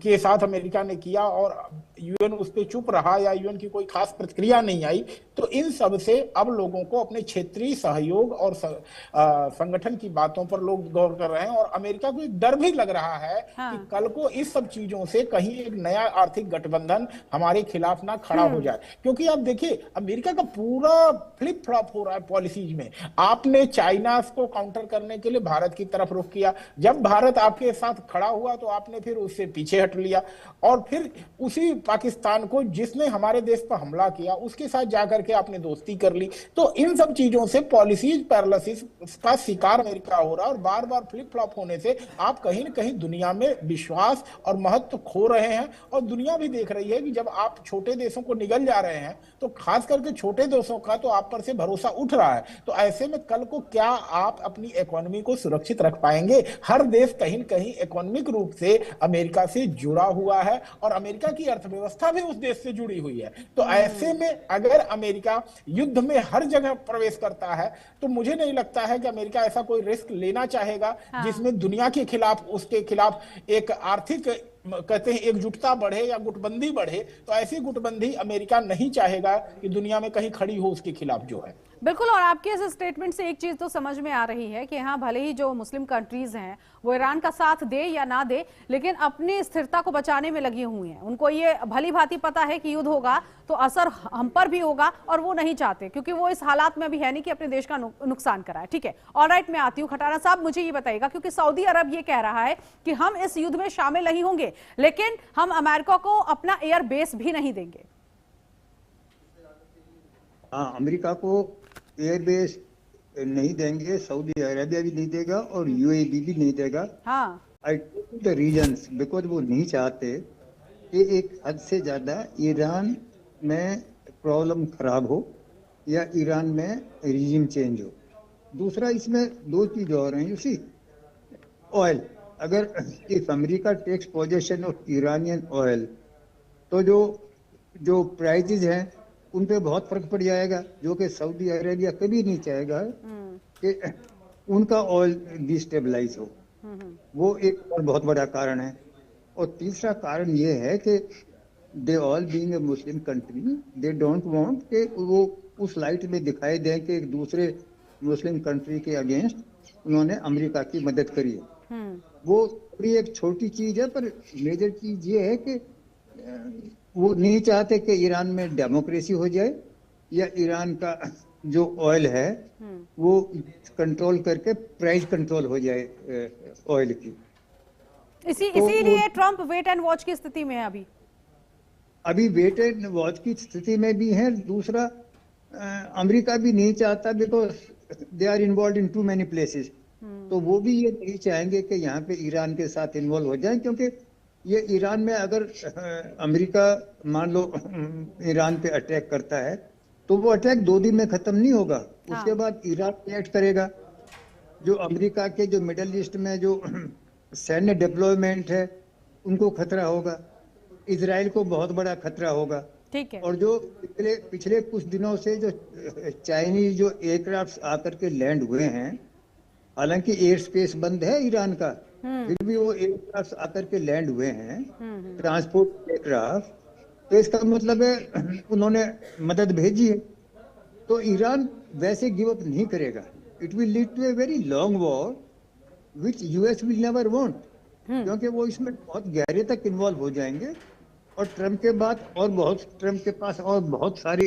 के साथ अमेरिका ने किया और यूएन उस पर चुप रहा या यूएन की कोई खास प्रतिक्रिया नहीं आई, तो इन सब से अब लोगों को अपने क्षेत्रीय सहयोग और संगठन की बातों पर लोग गौर कर रहे हैं। और अमेरिका को एक डर भी लग रहा है कि कल को इस सब चीजों से कहीं एक नया आर्थिक गठबंधन हमारे खिलाफ ना खड़ा हो जाए। क्योंकि आप देखिए, अमेरिका का पूरा फ्लिप फ्लॉप हो रहा है पॉलिसीज में। आपने चाइना को काउंटर करने के लिए भारत की तरफ रुख किया, जब भारत आपके साथ खड़ा हुआ तो आपने फिर उससे पीछे हट लिया, और फिर उसी पाकिस्तान को जिसने हमारे देश पर हमला किया उसके साथ जाकर के आपने दोस्ती कर ली। तो इन सब चीजों से पॉलिसीज पैरालिसिस का शिकार अमेरिका हो रहा है और बार बार फ्लिप फ्लॉप होने से आप कहीं न कहीं दुनिया में विश्वास और महत्व खो रहे हैं। और दुनिया भी देख रही है कि जब आप छोटे देशों को निगल जा रहे हैं तो खास करके छोटे देशों का तो आप पर से भरोसा उठ रहा है। तो ऐसे में कल को क्या आप अपनी इकोनॉमी को सुरक्षित रख पाएंगे? हर देश कहीं न कहीं इकोनॉमिक रूप से अमेरिका से जुड़ा हुआ है और अमेरिका की अर्थव्यवस्था भी उस देश से जुड़ी हुई है। तो ऐसे में अगर अमेरिका युद्ध में हर जगह प्रवेश करता है तो मुझे नहीं लगता है कि अमेरिका ऐसा कोई रिस्क लेना चाहेगा जिसमें दुनिया के खिलाफ, उसके खिलाफ एक आर्थिक, कहते हैं, एकजुटता बढ़े या गुटबंदी बढ़े। तो ऐसी गुटबंदी अमेरिका नहीं चाहेगा कि दुनिया में कहीं खड़ी हो उसके खिलाफ जो है। बिल्कुल। और आपके इस स्टेटमेंट से एक चीज तो समझ में आ रही है कि हाँ, भले ही जो मुस्लिम कंट्रीज हैं वो ईरान का साथ दे या ना दे, लेकिन अपनी स्थिरता को बचाने में लगी हुई हैं। उनको ये भली भांति पता है कि युद्ध होगा तो असर हम पर भी होगा और वो नहीं चाहते, क्योंकि वो इस हालात में भी है नहीं कि अपने देश का नुकसान कराए। ठीक है, ऑलराइट, मैं आती हूँ। खटाना साहब, मुझे ये बताइएगा, क्योंकि सऊदी अरब ये कह रहा है कि हम इस युद्ध में शामिल नहीं होंगे, लेकिन हम अमेरिका को अपना एयर बेस भी नहीं देंगे। हाँ, अमेरिका को एयरबेस नहीं देंगे, सऊदी अरेबिया भी नहीं देगा और यूएई भी नहीं देगा। हाँ, I take the reasons because वो नहीं चाहते कि एक हद से ज्यादा ईरान में प्रॉब्लम खराब हो या ईरान में रिजीम चेंज हो। दूसरा, इसमें दो चीज और हैं। यू सी, ऑयल, अगर if America takes possession of Iranian oil तो जो प्राइजेज हैं उन पे बहुत फर्क पड़ जाएगा, जो कि सऊदी अरेबिया कभी नहीं चाहेगा कि उनका ऑयल डिस्टेबलाइज हो। वो एक और बहुत बड़ा कारण है। और तीसरा कारण ये है कि they all being a Muslim country, they don't want कि वो उस लाइट में दिखाई दें कि एक दूसरे मुस्लिम कंट्री के अगेंस्ट उन्होंने अमेरिका की मदद करी है। वो थोड़ी एक छोटी चीज है, पर मेजर चीज ये है कि वो नहीं चाहते कि ईरान में डेमोक्रेसी हो जाए या ईरान का जो ऑयल है वो कंट्रोल करके प्राइस कंट्रोल हो जाए ऑयल की। इसीलिए ट्रंप वेट एंड वॉच की स्थिति में है। अभी वेट एंड वॉच की स्थिति में भी है। दूसरा, अमेरिका भी नहीं चाहता, because they are involve in too many places. तो वो भी ये नहीं चाहेंगे कि यहाँ पे ईरान के साथ इन्वॉल्व हो जाए, क्योंकि ये ईरान में अगर अमेरिका मान लो ईरान पे अटैक करता है तो वो अटैक 2 दिन में खत्म नहीं होगा। उसके बाद ईरान रिएक्ट करेगा। जो अमेरिका के जो मिडिल ईस्ट में जो सैन्य डिप्लॉयमेंट है उनको खतरा होगा, इजराइल को बहुत बड़ा खतरा होगा। ठीक है। और जो पिछले कुछ दिनों से जो चाइनीज जो एयरक्राफ्ट आकर के लैंड हुए हैं, हालांकि एयर स्पेस बंद है ईरान का, फिर भी वो एयरक्राफ्ट आकर के लैंड हुए हैं, ट्रांसपोर्ट एयरक्राफ्ट, तो इसका मतलब है उन्होंने मदद भेजी है। तो ईरान वैसे गिव अप नहीं करेगा। It will lead to a very long war which US will never want, क्योंकि वो इसमें बहुत गहरे तक इन्वॉल्व हो जाएंगे। और ट्रम्प के बाद ट्रम्प के पास और बहुत सारे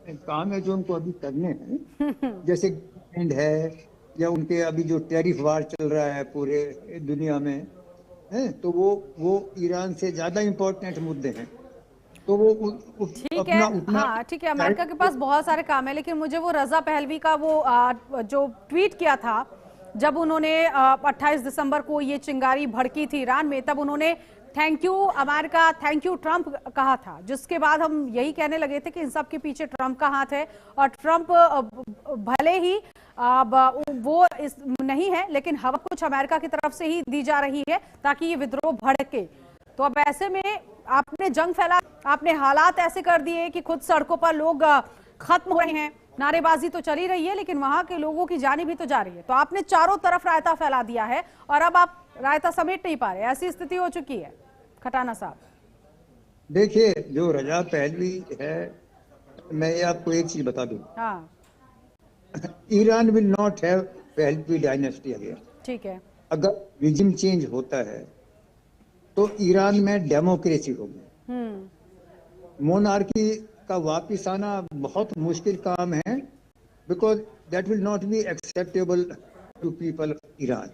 काम है जो उनको अभी करने हैं, जैसे एंड है, या उनके अभी जो टैरिफ वार चल रहा है पूरे दुनिया में है, तो वो ईरान से ज्यादा इम्पोर्टेंट मुद्दे हैं। तो वो ठीक है, उतना हाँ ठीक है, अमेरिका के पास बहुत सारे काम है, लेकिन मुझे वो रजा पहलवी का वो जो ट्वीट किया था जब उन्होंने 28 दिसंबर को ये चिंगारी भड़की थी ईरान में, तब उन्होंने thank you America, thank you Trump कहा था, जिसके बाद हम यही कहने लगे थे कि इन सब के पीछे ट्रंप का हाथ है। और ट्रंप भले ही वो इस नहीं है, लेकिन हवा कुछ अमेरिका की तरफ से ही दी जा रही है ताकि ये विद्रोह भड़के। तो अब ऐसे में आपने जंग फैला, आपने हालात ऐसे कर दिए कि खुद सड़कों पर लोग खत्म हो रहे हैं, नारेबाजी तो चली रही है लेकिन वहां के लोगों की जानी भी तो जा रही है। तो आपने चारों तरफ रायता फैला दिया है और अब आप रायता समेट नहीं पा रहे, ऐसी स्थिति हो चुकी है खटाना साहब। देखिए, जो रजा पहलवी है, मैं आपको एक चीज बता दूं, हाँ Iran will not have Pahlavi dynasty again. ठीक है, अगर रिजिम चेंज होता है तो ईरान में डेमोक्रेसी होगी। मोनार्की का वापिस आना बहुत मुश्किल काम है, because that will not be acceptable to people Iran.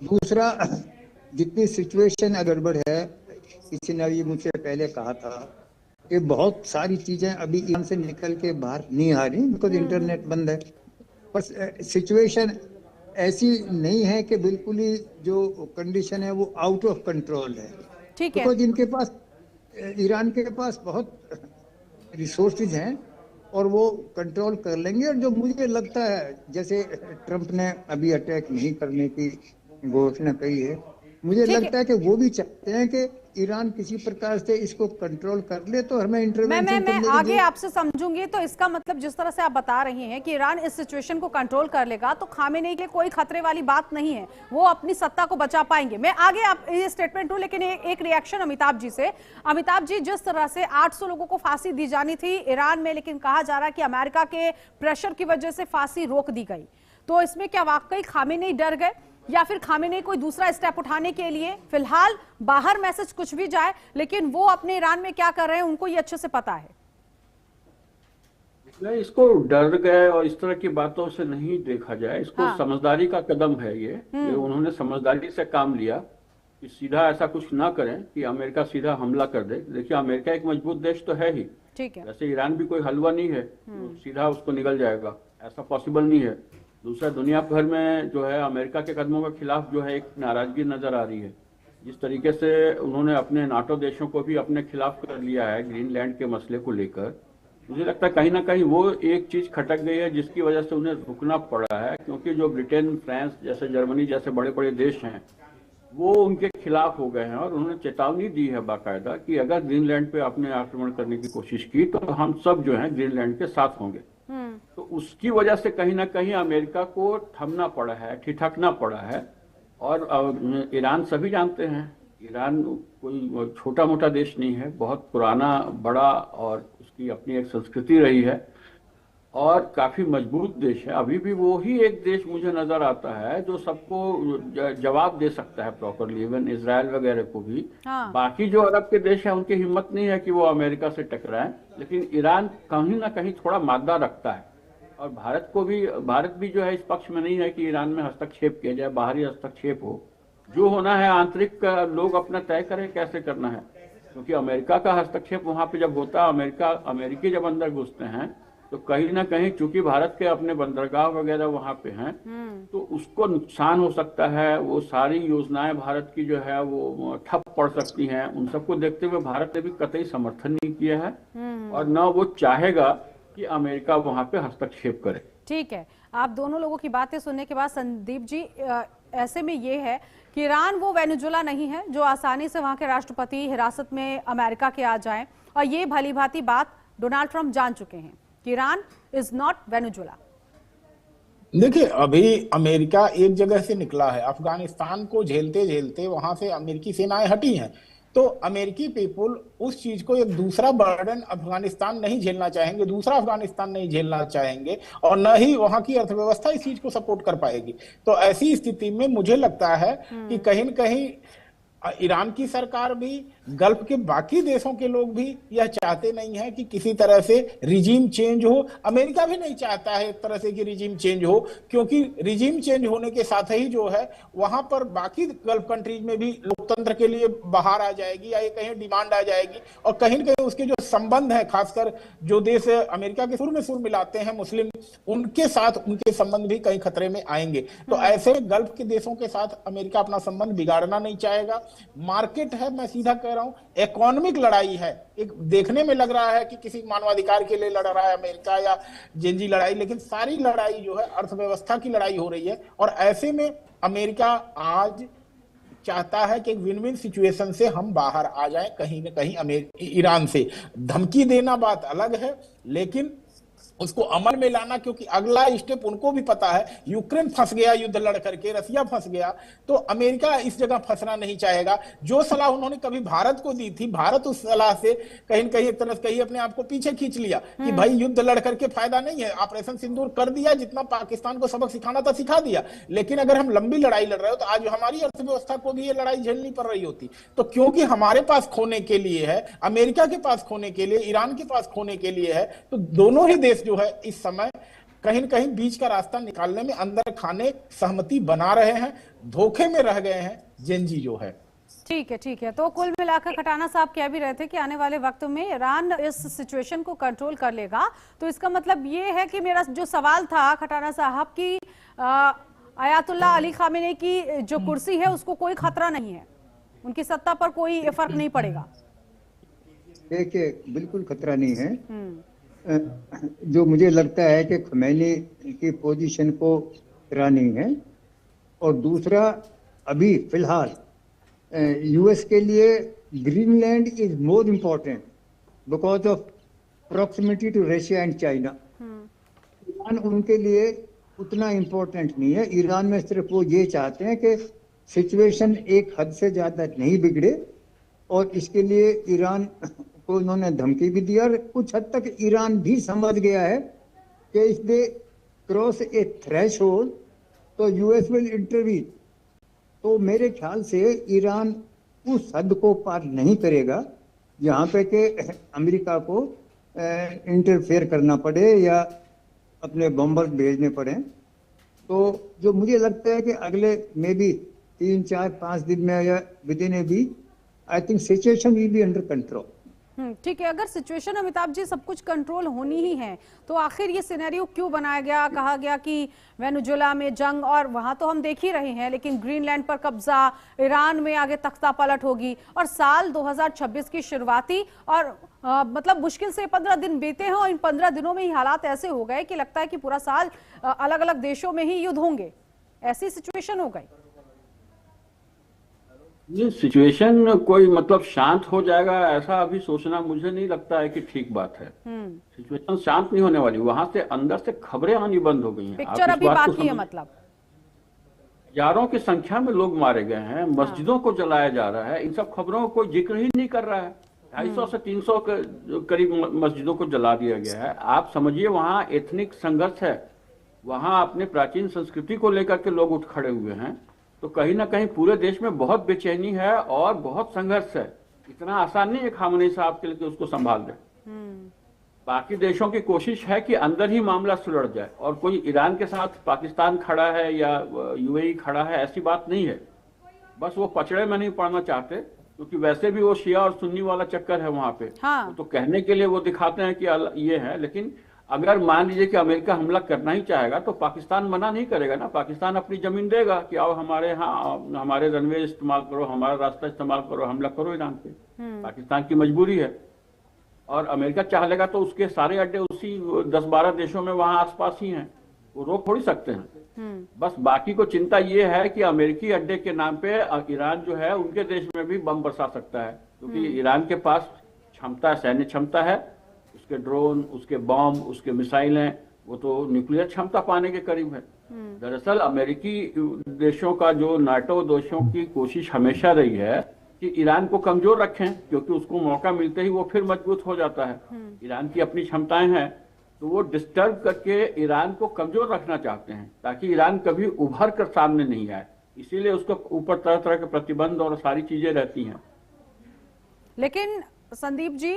दूसरा, जितनी सिचुएशन गड़बड़ है, किसी ने भी मुझसे पहले कहा था कि बहुत सारी चीजें अभी ईरान से निकल के बाहर नहीं आ रही बिकॉज इंटरनेट बंद है, पर सिचुएशन ऐसी नहीं है कि बिल्कुल ही जो कंडीशन है वो आउट ऑफ कंट्रोल है। ठीक है, बिकॉज इनके पास, ईरान के पास बहुत रिसोर्सेज हैं और वो कंट्रोल कर लेंगे। और जो मुझे लगता है, जैसे ट्रंप ने अभी अटैक नहीं करने की घोषणा कही है, मुझे लगता है कि वो भी चाहते हैं कि ईरान किसी प्रकार से इसको कंट्रोल कर ले, तो हमें इंटरवेंशन मैं आगे आपसे समझूंगी। तो इसका मतलब जिस तरह से आप बता रही हैं कि ईरान इस सिचुएशन को कंट्रोल कर लेगा, तो खामेनेई के कोई खतरे वाली बात नहीं है, वो अपनी सत्ता को बचा पाएंगे। मैं आगे आप ये स्टेटमेंट हूं, लेकिन एक रिएक्शन अमिताभ जी से। अमिताभ जी, जिस तरह से 800 लोगों को फांसी दी जानी थी ईरान में, लेकिन कहा जा रहा है कि अमेरिका के प्रेशर की वजह से फांसी रोक दी गई, तो इसमें क्या वाकई खामेनेई डर गए या फिर खामेनेई कोई दूसरा स्टेप उठाने के लिए? फिलहाल बाहर मैसेज कुछ भी जाए, लेकिन वो अपने ईरान में क्या कर रहे हैं उनको ये अच्छे से पता है। इसको डर गए और इस तरह की बातों से नहीं देखा जाए, इसको हाँ। समझदारी का कदम है ये उन्होंने समझदारी से काम लिया कि सीधा ऐसा कुछ ना करें कि अमेरिका सीधा हमला कर दे। देखिए, अमेरिका एक मजबूत देश तो है ही, ठीक है, वैसे ईरान भी कोई हलवा नहीं है तो सीधा उसको निकल जाएगा, ऐसा पॉसिबल नहीं है। दूसरा, दुनिया भर में जो है अमेरिका के कदमों के खिलाफ जो है एक नाराजगी नजर आ रही है। जिस तरीके से उन्होंने अपने नाटो देशों को भी अपने खिलाफ कर लिया है ग्रीनलैंड के मसले को लेकर, मुझे लगता है कहीं ना कहीं वो एक चीज खटक गई है जिसकी वजह से उन्हें रुकना पड़ा है। क्योंकि जो ब्रिटेन, फ्रांस जैसे, जर्मनी जैसे बड़े बड़े देश हैं वो उनके खिलाफ हो गए हैं और उन्होंने चेतावनी दी है बाकायदा कि अगर ग्रीनलैंड पे आपने आक्रमण करने की कोशिश की तो हम सब जो है ग्रीनलैंड के साथ होंगे। तो उसकी वजह से कहीं ना कहीं अमेरिका को थमना पड़ा है, ठिठकना पड़ा है। और ईरान सभी जानते हैं, ईरान कोई छोटा मोटा देश नहीं है, बहुत पुराना, बड़ा और उसकी अपनी एक संस्कृति रही है और काफी मजबूत देश है। अभी भी वो ही एक देश मुझे नजर आता है जो सबको जवाब दे सकता है प्रॉपरली, इवन इजराइल वगैरह को भी। हाँ। बाकी जो अरब के देश हैं उनकी हिम्मत नहीं है कि वो अमेरिका से टकराएं, लेकिन ईरान कहीं ना कहीं थोड़ा मादा रखता है। और भारत भी जो है इस पक्ष में नहीं है कि ईरान में हस्तक्षेप किया जाए, बाहरी हस्तक्षेप हो। जो होना है आंतरिक लोग अपना तय करें कैसे करना है, क्योंकि अमेरिका का हस्तक्षेप वहां पे जब होता है, अमेरिकी जब अंदर घुसते हैं तो कहीं ना कहीं चूंकि भारत के अपने बंदरगाह वगैरह वहां पे हैं तो उसको नुकसान हो सकता है। वो सारी योजनाएं भारत की जो है वो ठप पड़ सकती हैं। उन सबको देखते हुए भारत ने भी कतई समर्थन नहीं किया है और न वो चाहेगा कि अमेरिका वहां पे हस्तक्षेप करे। ठीक है, आप दोनों लोगों की बातें सुनने के बाद संदीप जी, ऐसे में ये है कि ईरान वो वेनेजुएला नहीं है जो आसानी से वहां के राष्ट्रपति हिरासत में अमेरिका के आ जाएं, और ये भली भांति बात डोनाल्ड ट्रंप जान चुके हैं कि ईरान इज नॉट वेनेजुएला। देखिए, अभी अमेरिका एक जगह से निकला है, अफगानिस्तान को झेलते झेलते वहां से अमेरिकी सेनाएं हटी हैं, तो अमेरिकी पीपुल उस चीज को, एक दूसरा बर्डन अफगानिस्तान नहीं झेलना चाहेंगे, दूसरा अफगानिस्तान नहीं झेलना चाहेंगे और न ही वहां की अर्थव्यवस्था इस चीज को सपोर्ट कर पाएगी। तो ऐसी स्थिति में मुझे लगता है कि कहीं न कहीं ईरान की सरकार भी, गल्फ के बाकी देशों के लोग भी यह चाहते नहीं है कि किसी तरह से रिजीम चेंज हो। अमेरिका भी नहीं चाहता है एक तरह से कि रिजीम चेंज हो, क्योंकि रिजीम चेंज होने के साथ ही जो है वहां पर बाकी गल्फ कंट्रीज में भी लोकतंत्र के लिए बाहर आ जाएगी, या ये कहीं डिमांड आ जाएगी, और कहीं न कहीं उसके जो संबंध है, खासकर जो देश अमेरिका के सुर में सुर मिलाते हैं मुस्लिम, उनके साथ उनके संबंध भी कहीं खतरे में आएंगे। तो ऐसे गल्फ के देशों के साथ अमेरिका अपना संबंध बिगाड़ना नहीं चाहेगा। मार्केट है, मैं सीधा कह रहा हूं, इकोनॉमिक लड़ाई है। एक देखने में लग रहा है कि किसी मानवाधिकार के लिए लड़ रहा है अमेरिका या जेनजी लड़ाई, लेकिन सारी लड़ाई जो है अर्थव्यवस्था की लड़ाई हो रही है। और ऐसे में अमेरिका आज चाहता है कि एक विन विन सिचुएशन से हम बाहर आ जाएं कहीं न कहीं। ईरान से धमकी देना बात अलग है, लेकिन उसको अमल में लाना, क्योंकि अगला स्टेप उनको भी पता है, यूक्रेन फंस गया युद्ध लड़ करके, रसिया फंस गया, तो अमेरिका इस जगह फंसना नहीं चाहेगा। जो सलाह उन्होंने कभी भारत को दी थी, भारत उस सलाह से कहीं न कहीं एक तरह से कहीं अपने आप को पीछे खींच लिया कि भाई युद्ध लड़ करके फायदा नहीं है, ऑपरेशन सिंदूर कर दिया, जितना पाकिस्तान को सबक सिखाना था सिखा दिया, लेकिन अगर हम लंबी लड़ाई लड़ रहे हो तो आज हमारी अर्थव्यवस्था को भी ये लड़ाई झेलनी पड़ रही होती। तो क्योंकि हमारे पास खोने के लिए है, अमेरिका के पास खोने के लिए, ईरान के पास खोने के लिए है, तो दोनों ही देश जो है इस समय कहीं न कहीं बीच का रास्ता निकालने में अंदर खाने सहमति बना रहे हैं, धोखे में रह गए हैं जेनजी जो है। ठीक है, ठीक है। तो कुल मिलाकर खटाना साहब कह भी रहे थे कि आने वाले वक्त में ईरान इस सिचुएशन को कंट्रोल कर लेगा। तो इसका मतलब ये है कि मेरा जो सवाल था खटाना साहब की, आयतुल्लाह अली खामेनी की जो कुर्सी है उसको कोई खतरा नहीं है, उनकी सत्ता पर कोई फर्क नहीं पड़ेगा। देखिए, बिल्कुल खतरा नहीं है। जो मुझे लगता है कि खमैनी की पोजीशन को खतरा नहीं है। और दूसरा, अभी फिलहाल यूएस के लिए Greenland is more important because of proximity to Russia and China. Iran उनके लिए उतना इम्पोर्टेंट नहीं है। ईरान में सिर्फ वो ये चाहते हैं कि सिचुएशन एक हद से ज्यादा नहीं बिगड़े, और इसके लिए ईरान को उन्होंने धमकी भी दी, और कुछ हद तक ईरान भी समझ गया है कि if they cross A threshold तो यूएस विल इंटरवीन। तो मेरे ख्याल से ईरान उस हद को पार नहीं करेगा जहाँ पे कि अमेरिका को इंटरफेयर करना पड़े या अपने बॉम्बर्स भेजने पड़े। तो जो मुझे लगता है कि अगले मे बी 3, 4, 5 दिन में या within a week I think situation will be under control. ठीक है। अगर सिचुएशन अमिताभ जी सब कुछ कंट्रोल होनी ही है तो आखिर ये सिनेरियो क्यों बनाया गया? कहा गया कि वेनेजुएला में जंग, और वहां तो हम देख ही रहे हैं, लेकिन ग्रीनलैंड पर कब्जा, ईरान में आगे तख्ता पलट होगी, और साल 2026 की शुरुआती और मतलब मुश्किल से 15 दिन बीते हैं, और इन 15 दिनों में ही हालात ऐसे हो गए कि लगता है कि पूरा साल अलग अलग देशों में ही युद्ध होंगे। ऐसी सिचुएशन हो गई। ये सिचुएशन कोई मतलब शांत हो जाएगा ऐसा अभी सोचना मुझे नहीं लगता है कि ठीक बात है। सिचुएशन शांत नहीं होने वाली, वहां से अंदर से खबरें आनी बंद हो गई हैं। पिक्चर अभी बाकी है, मतलब हजारों की संख्या में लोग मारे गए हैं, मस्जिदों को जलाया जा रहा है, इन सब खबरों को कोई जिक्र ही नहीं कर रहा है। 250 से 300 के करीब मस्जिदों को जला दिया गया है। आप समझिए वहाँ एथनिक संघर्ष है, वहाँ अपने प्राचीन संस्कृति को लेकर के लोग उठ खड़े हुए हैं। तो कहीं ना कहीं पूरे देश में बहुत बेचैनी है और बहुत संघर्ष है। इतना आसान नहीं है खामनेई साहब के लिए कि उसको संभाल दे। बाकी देशों की कोशिश है कि अंदर ही मामला सुलझ जाए, और कोई ईरान के साथ पाकिस्तान खड़ा है या यूएई खड़ा है ऐसी बात नहीं है। बस वो पचड़े में नहीं पड़ना चाहते, क्योंकि वैसे भी वो शिया और सुन्नी वाला चक्कर है वहां पे। हाँ। तो कहने के लिए वो दिखाते हैं कि ये है, लेकिन अगर मान लीजिए कि अमेरिका हमला करना ही चाहेगा तो पाकिस्तान मना नहीं करेगा ना। पाकिस्तान अपनी जमीन देगा कि आओ हमारे यहाँ, हमारे रनवे इस्तेमाल करो, हमारा रास्ता इस्तेमाल करो, हमला करो ईरान पे। पाकिस्तान की मजबूरी है। और अमेरिका चाह लेगा तो उसके सारे अड्डे उसी 10-12 देशों में वहां आसपास ही हैं, वो रोक थोड़ी सकते हैं। बस बाकी को चिंता ये है कि अमेरिकी अड्डे के नाम पे ईरान जो है उनके देश में भी बम बरसा सकता है, क्योंकि ईरान के पास क्षमता, सैन्य क्षमता है, उसके ड्रोन, उसके बॉम्ब, उसके मिसाइलें, वो तो न्यूक्लियर क्षमता पाने के करीब है। दरअसल अमेरिकी देशों का, जो नाटो देशों की कोशिश हमेशा रही है कि ईरान को कमजोर रखें, क्योंकि उसको मौका मिलते ही वो फिर मजबूत हो जाता है। ईरान की अपनी क्षमताएं हैं, तो वो डिस्टर्ब करके ईरान को कमजोर रखना चाहते हैं, ताकि ईरान कभी उभर कर सामने नहीं आए। इसीलिए उसके ऊपर तरह तरह के प्रतिबंध और सारी चीजें रहती हैं। लेकिन संदीप जी,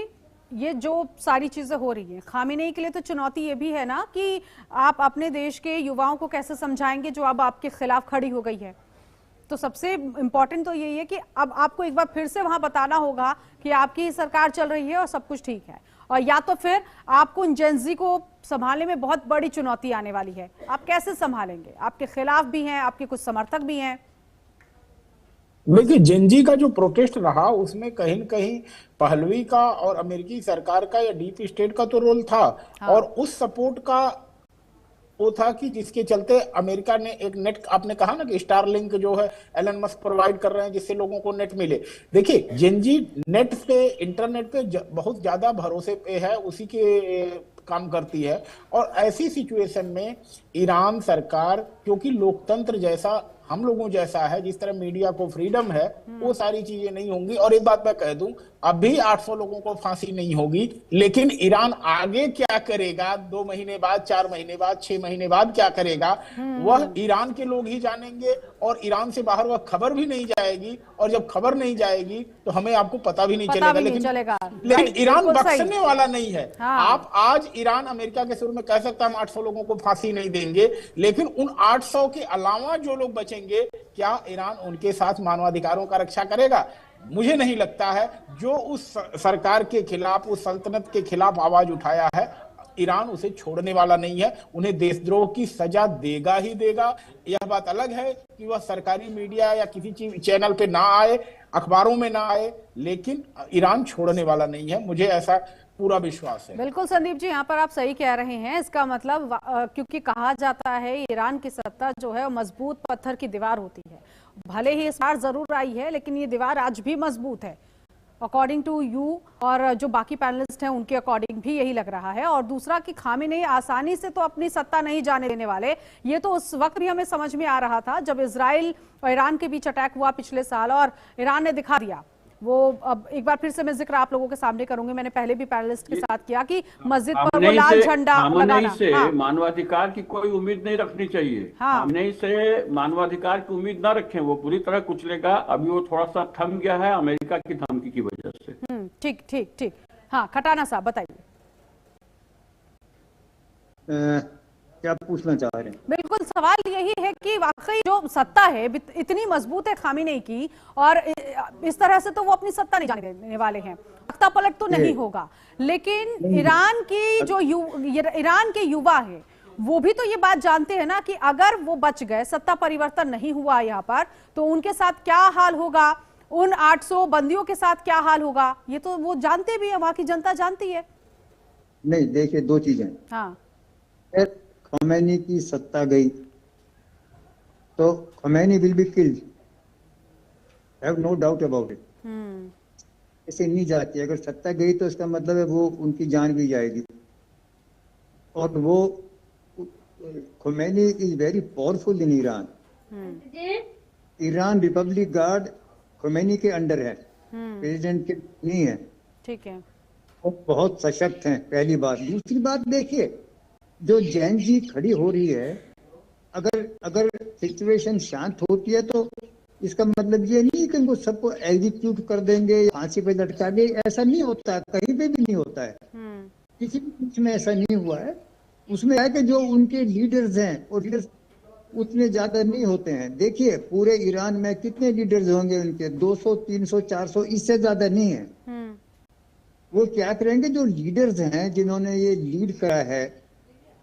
ये जो सारी चीजें हो रही हैं, खामेनेई के लिए तो चुनौती ये भी है ना कि आप अपने देश के युवाओं को कैसे समझाएंगे जो अब आपके खिलाफ खड़ी हो गई है। तो सबसे इम्पोर्टेंट तो यही है कि अब आपको एक बार फिर से वहां बताना होगा कि आपकी सरकार चल रही है और सब कुछ ठीक है, और या तो फिर आपको उन जेंजी को संभालने में बहुत बड़ी चुनौती आने वाली है। आप कैसे संभालेंगे? आपके खिलाफ भी हैं, आपके कुछ समर्थक भी हैं। देखिए, जेनजी का जो प्रोटेस्ट रहा उसमें कहीं न कहीं पहलवी का और अमेरिकी सरकार का या डीप स्टेट का तो रोल था। हाँ। और उस सपोर्ट का वो था कि जिसके चलते अमेरिका ने एक नेट, आपने कहा ना कि स्टारलिंक जो है एलन मस्क प्रोवाइड कर रहे हैं जिससे लोगों को नेट मिले। देखिए, जेनजी नेट पे, इंटरनेट पे बहुत ज्यादा भरोसे पे है, उसी के काम करती है। और ऐसी सिचुएशन में ईरान सरकार, क्योंकि लोकतंत्र जैसा हम लोगों जैसा है, जिस तरह मीडिया को फ्रीडम है, वो सारी चीजें नहीं होंगी। और एक बात मैं कह दूं, अभी 800 लोगों को फांसी नहीं होगी, लेकिन ईरान आगे क्या करेगा, 2 महीने बाद, 4 महीने बाद, 6 महीने बाद क्या करेगा, वह ईरान के लोग ही जानेंगे। और ईरान से बाहर वह खबर भी नहीं जाएगी, और जब खबर नहीं जाएगी तो हमें आपको पता भी नहीं चलेगा। लेकिन ईरान बख्शने वाला नहीं है। हाँ। आप आज ईरान अमेरिका के सुर में कह सकता है हम 800 लोगों को फांसी नहीं देंगे, लेकिन उन 800 के अलावा जो लोग बचेंगे, क्या ईरान उनके साथ मानवाधिकारों का रक्षा करेगा? मुझे नहीं लगता है। जो उस सरकार के खिलाफ, उस सल्तनत के खिलाफ आवाज उठाया है, ईरान उसे छोड़ने वाला नहीं है। उन्हें देशद्रोह की सजा देगा ही देगा। यह बात अलग है कि वह सरकारी मीडिया या किसी चैनल पे ना आए, अखबारों में ना आए, लेकिन ईरान छोड़ने वाला नहीं है, मुझे ऐसा पूरा विश्वास है। बिल्कुल संदीप जी, यहाँ पर आप सही कह रहे हैं। इसका मतलब क्योंकि कहा जाता है ईरान की सत्ता जो है वो मजबूत पत्थर की दीवार होती है। भले ही इस बार जरूर आई है, लेकिन ये दीवार आज भी मजबूत है, अकॉर्डिंग टू यू और जो बाकी पैनलिस्ट हैं उनके अकॉर्डिंग भी यही लग रहा है। और दूसरा कि खामेनेई आसानी से तो अपनी सत्ता नहीं जाने देने वाले। ये तो उस वक्त भी हमें समझ में आ रहा था जब इजराइल और ईरान के बीच अटैक हुआ पिछले साल, और ईरान ने दिखा दिया वो। अब एक बार फिर से मैं जिक्र आप लोगों के सामने करूंगी, मैंने पहले भी पैनलिस्ट के साथ किया कि मस्जिद पर वो लाल झंडा लगाना। से मानवाधिकार की कोई उम्मीद नहीं रखनी चाहिए। खामेनेई से मानवाधिकार की उम्मीद ना रखें, वो पूरी तरह कुचलेगा। अभी वो थोड़ा सा थम गया है अमेरिका की धमकी की वजह से। ठीक ठीक ठीक। हाँ, खटाना साहब बताइए, क्या पूछना चाह रहे हैं? बिल्कुल, सवाल यही है कि वाकई जो सत्ता है इतनी मजबूत है खामेनेई की, और इस तरह से तो वो अपनी सत्ता नहीं जाने देने वाले हैं। तख्ता पलट तो नहीं होगा, लेकिन ईरान के युवा है वो भी तो ये बात जानते हैं ना कि अगर वो बच गए, सत्ता परिवर्तन नहीं हुआ यहाँ पर, तो उनके साथ क्या हाल होगा, उन 800 बंदियों के साथ क्या हाल होगा, ये तो वो जानते भी है, वहां की जनता जानती है। नहीं, देखिए, 2 चीजें। हाँ, ख़ुमैनी की सत्ता गई तो Khamenei will be killed, have no doubt about it. ऐसे नहीं जाती। अगर सत्ता गई तो इसका मतलब है वो उनकी जान भी जाएगी। और वो Khomeini is very powerful in Iran. Iran Republic guard Khomeini के अंडर है, प्रेसिडेंट के नहीं है। ठीक है, वो बहुत सशक्त हैं, पहली बात। दूसरी बात, देखिए, जो जेनजी खड़ी हो रही है, अगर सिचुएशन शांत होती है तो इसका मतलब ये नहीं कि उनको सबको एग्जीक्यूट कर देंगे, फांसी पे लटका देंगे। ऐसा नहीं होता, कहीं पे भी नहीं होता है। किसी भी कुछ में ऐसा नहीं हुआ है। उसमें है कि जो उनके लीडर्स हैं, और लीडर्स उतने ज्यादा नहीं होते हैं। देखिए, पूरे ईरान में कितने लीडर्स होंगे उनके? 200, 300, 400, इससे ज्यादा नहीं है। वो क्या करेंगे? जो लीडर्स हैं, जिन्होंने ये लीड करा है,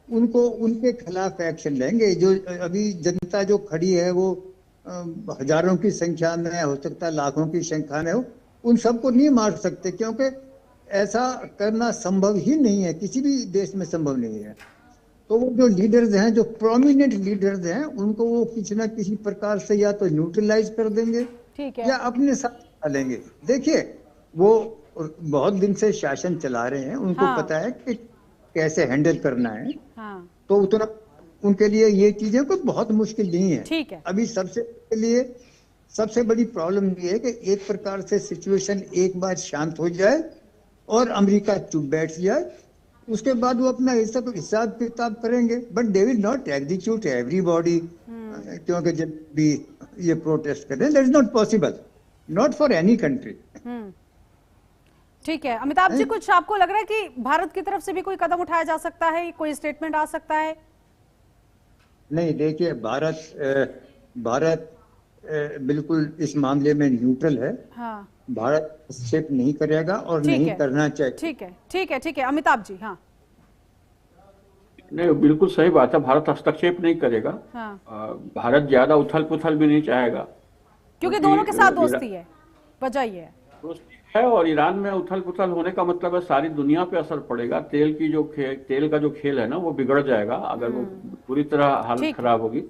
उनको, उनके खिलाफ एक्शन लेंगे। जो अभी जनता जो खड़ी है वो हजारों की संख्या में, हो सकता है लाखों की संख्या में हो, उन सबको नहीं मार सकते, क्योंकि ऐसा करना संभव ही नहीं है, किसी भी देश में संभव नहीं है। तो वो जो लीडर्स हैं, जो प्रोमिनेंट लीडर्स हैं, उनको वो किसी ना किसी प्रकार से या तो न्यूट्रलाइज कर देंगे, या अपने साथ लेंगे। देखिए, वो बहुत दिन से शासन चला रहे हैं, उनको पता है कि कैसे हैंडल करना है। तो उतना उनके लिए ये चीजें कोई बहुत मुश्किल नहीं है। ठीक है। अभी सबसे बड़ी प्रॉब्लम ये है कि एक प्रकार से सिचुएशन एक बार शांत हो जाए और अमेरिका चुप बैठ जाए, उसके बाद वो अपना हिसाब किताब करेंगे। But they will not execute everybody, क्योंकि जब भी ये प्रोटेस्ट करें, that is not possible, not for any country. ठीक है अमिताभ जी, कुछ आपको लग रहा है कि भारत की तरफ से भी कोई कदम उठाया जा सकता है, कोई स्टेटमेंट आ सकता है? नहीं, देखिए, भारत बिल्कुल इस मामले में न्यूट्रल है। हाँ, भारत हस्तक्षेप नहीं करेगा और ठीक नहीं है, करना चाहिए। ठीक है, ठीक है, ठीक है अमिताभ जी। हाँ नहीं, बिल्कुल सही बात है, भारत हस्तक्षेप नहीं करेगा। हाँ, भारत ज्यादा उथल पुथल भी नहीं चाहेगा, क्योंकि दोनों के साथ दोस्ती है, वजह ये है। दोस्ती है। और ईरान में उथल पुथल होने का मतलब है सारी दुनिया पे असर पड़ेगा। तेल का जो खेल है ना, वो बिगड़ जाएगा अगर वो पूरी तरह हालत ठीक। खराब होगी।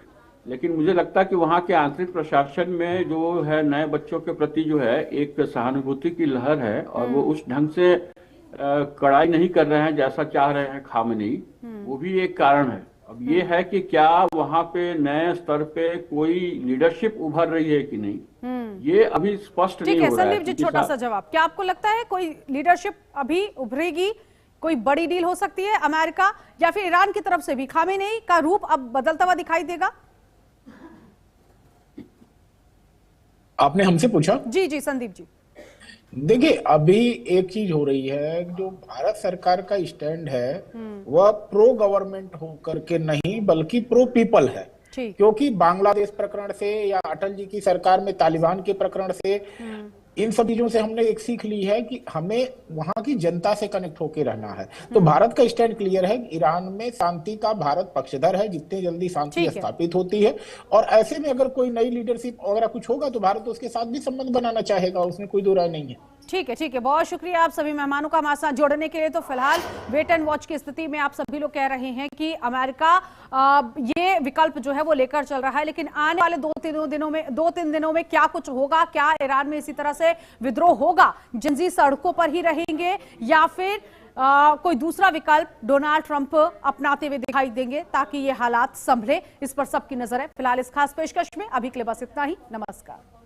लेकिन मुझे लगता है कि वहाँ के आंतरिक प्रशासन में जो है, नए बच्चों के प्रति जो है एक सहानुभूति की लहर है, और वो उस ढंग से कड़ाई नहीं कर रहे हैं जैसा चाह रहे हैं खामेनी। वो भी एक कारण है। अब ये है कि क्या वहाँ पे नए स्तर पे कोई लीडरशिप उभर रही है कि नहीं, ये अभी स्पष्ट नहीं ठीक है हो रहा है। संदीप जी, छोटा सा जवाब, क्या आपको लगता है कोई लीडरशिप अभी उभरेगी, कोई बड़ी डील हो सकती है अमेरिका या फिर ईरान की तरफ से भी? खामेनेई का रूप अब बदलता हुआ दिखाई देगा? आपने हमसे पूछा? जी जी संदीप जी। देखिए, अभी एक चीज हो रही है, जो भारत सरकार का स्टैंड है वह प्रो गवर्नमेंट होकर के नहीं बल्कि प्रो पीपल है। ठीक। क्योंकि बांग्लादेश प्रकरण से या अटल जी की सरकार में तालिबान के प्रकरण से, इन सब चीजों से हमने एक सीख ली है कि हमें वहां की जनता से कनेक्ट होकर रहना है। तो भारत का स्टैंड क्लियर है, ईरान में शांति का भारत पक्षधर है, जितनी जल्दी शांति स्थापित होती है। और ऐसे में अगर कोई नई लीडरशिप वगैरह कुछ होगा तो भारत उसके साथ भी संबंध बनाना चाहेगा, उसमें कोई दो राय नहीं है। ठीक है, ठीक है, बहुत शुक्रिया आप सभी मेहमानों का हमारे साथ जोड़ने के लिए। तो फिलहाल वेट एंड वॉच की स्थिति में आप सभी लोग कह रहे हैं कि अमेरिका ये विकल्प जो है वो लेकर चल रहा है, लेकिन आने वाले 2-3 दिनों में क्या कुछ होगा? क्या ईरान में इसी तरह से विद्रोह होगा, जिंजी सड़कों पर ही रहेंगे, या फिर कोई दूसरा विकल्प डोनाल्ड ट्रंप अपनाते हुए दिखाई देंगे ताकि ये हालात संभले? इस पर सबकी नजर है फिलहाल इस खास पेशकश में। अभी के लिए बस इतना ही। नमस्कार।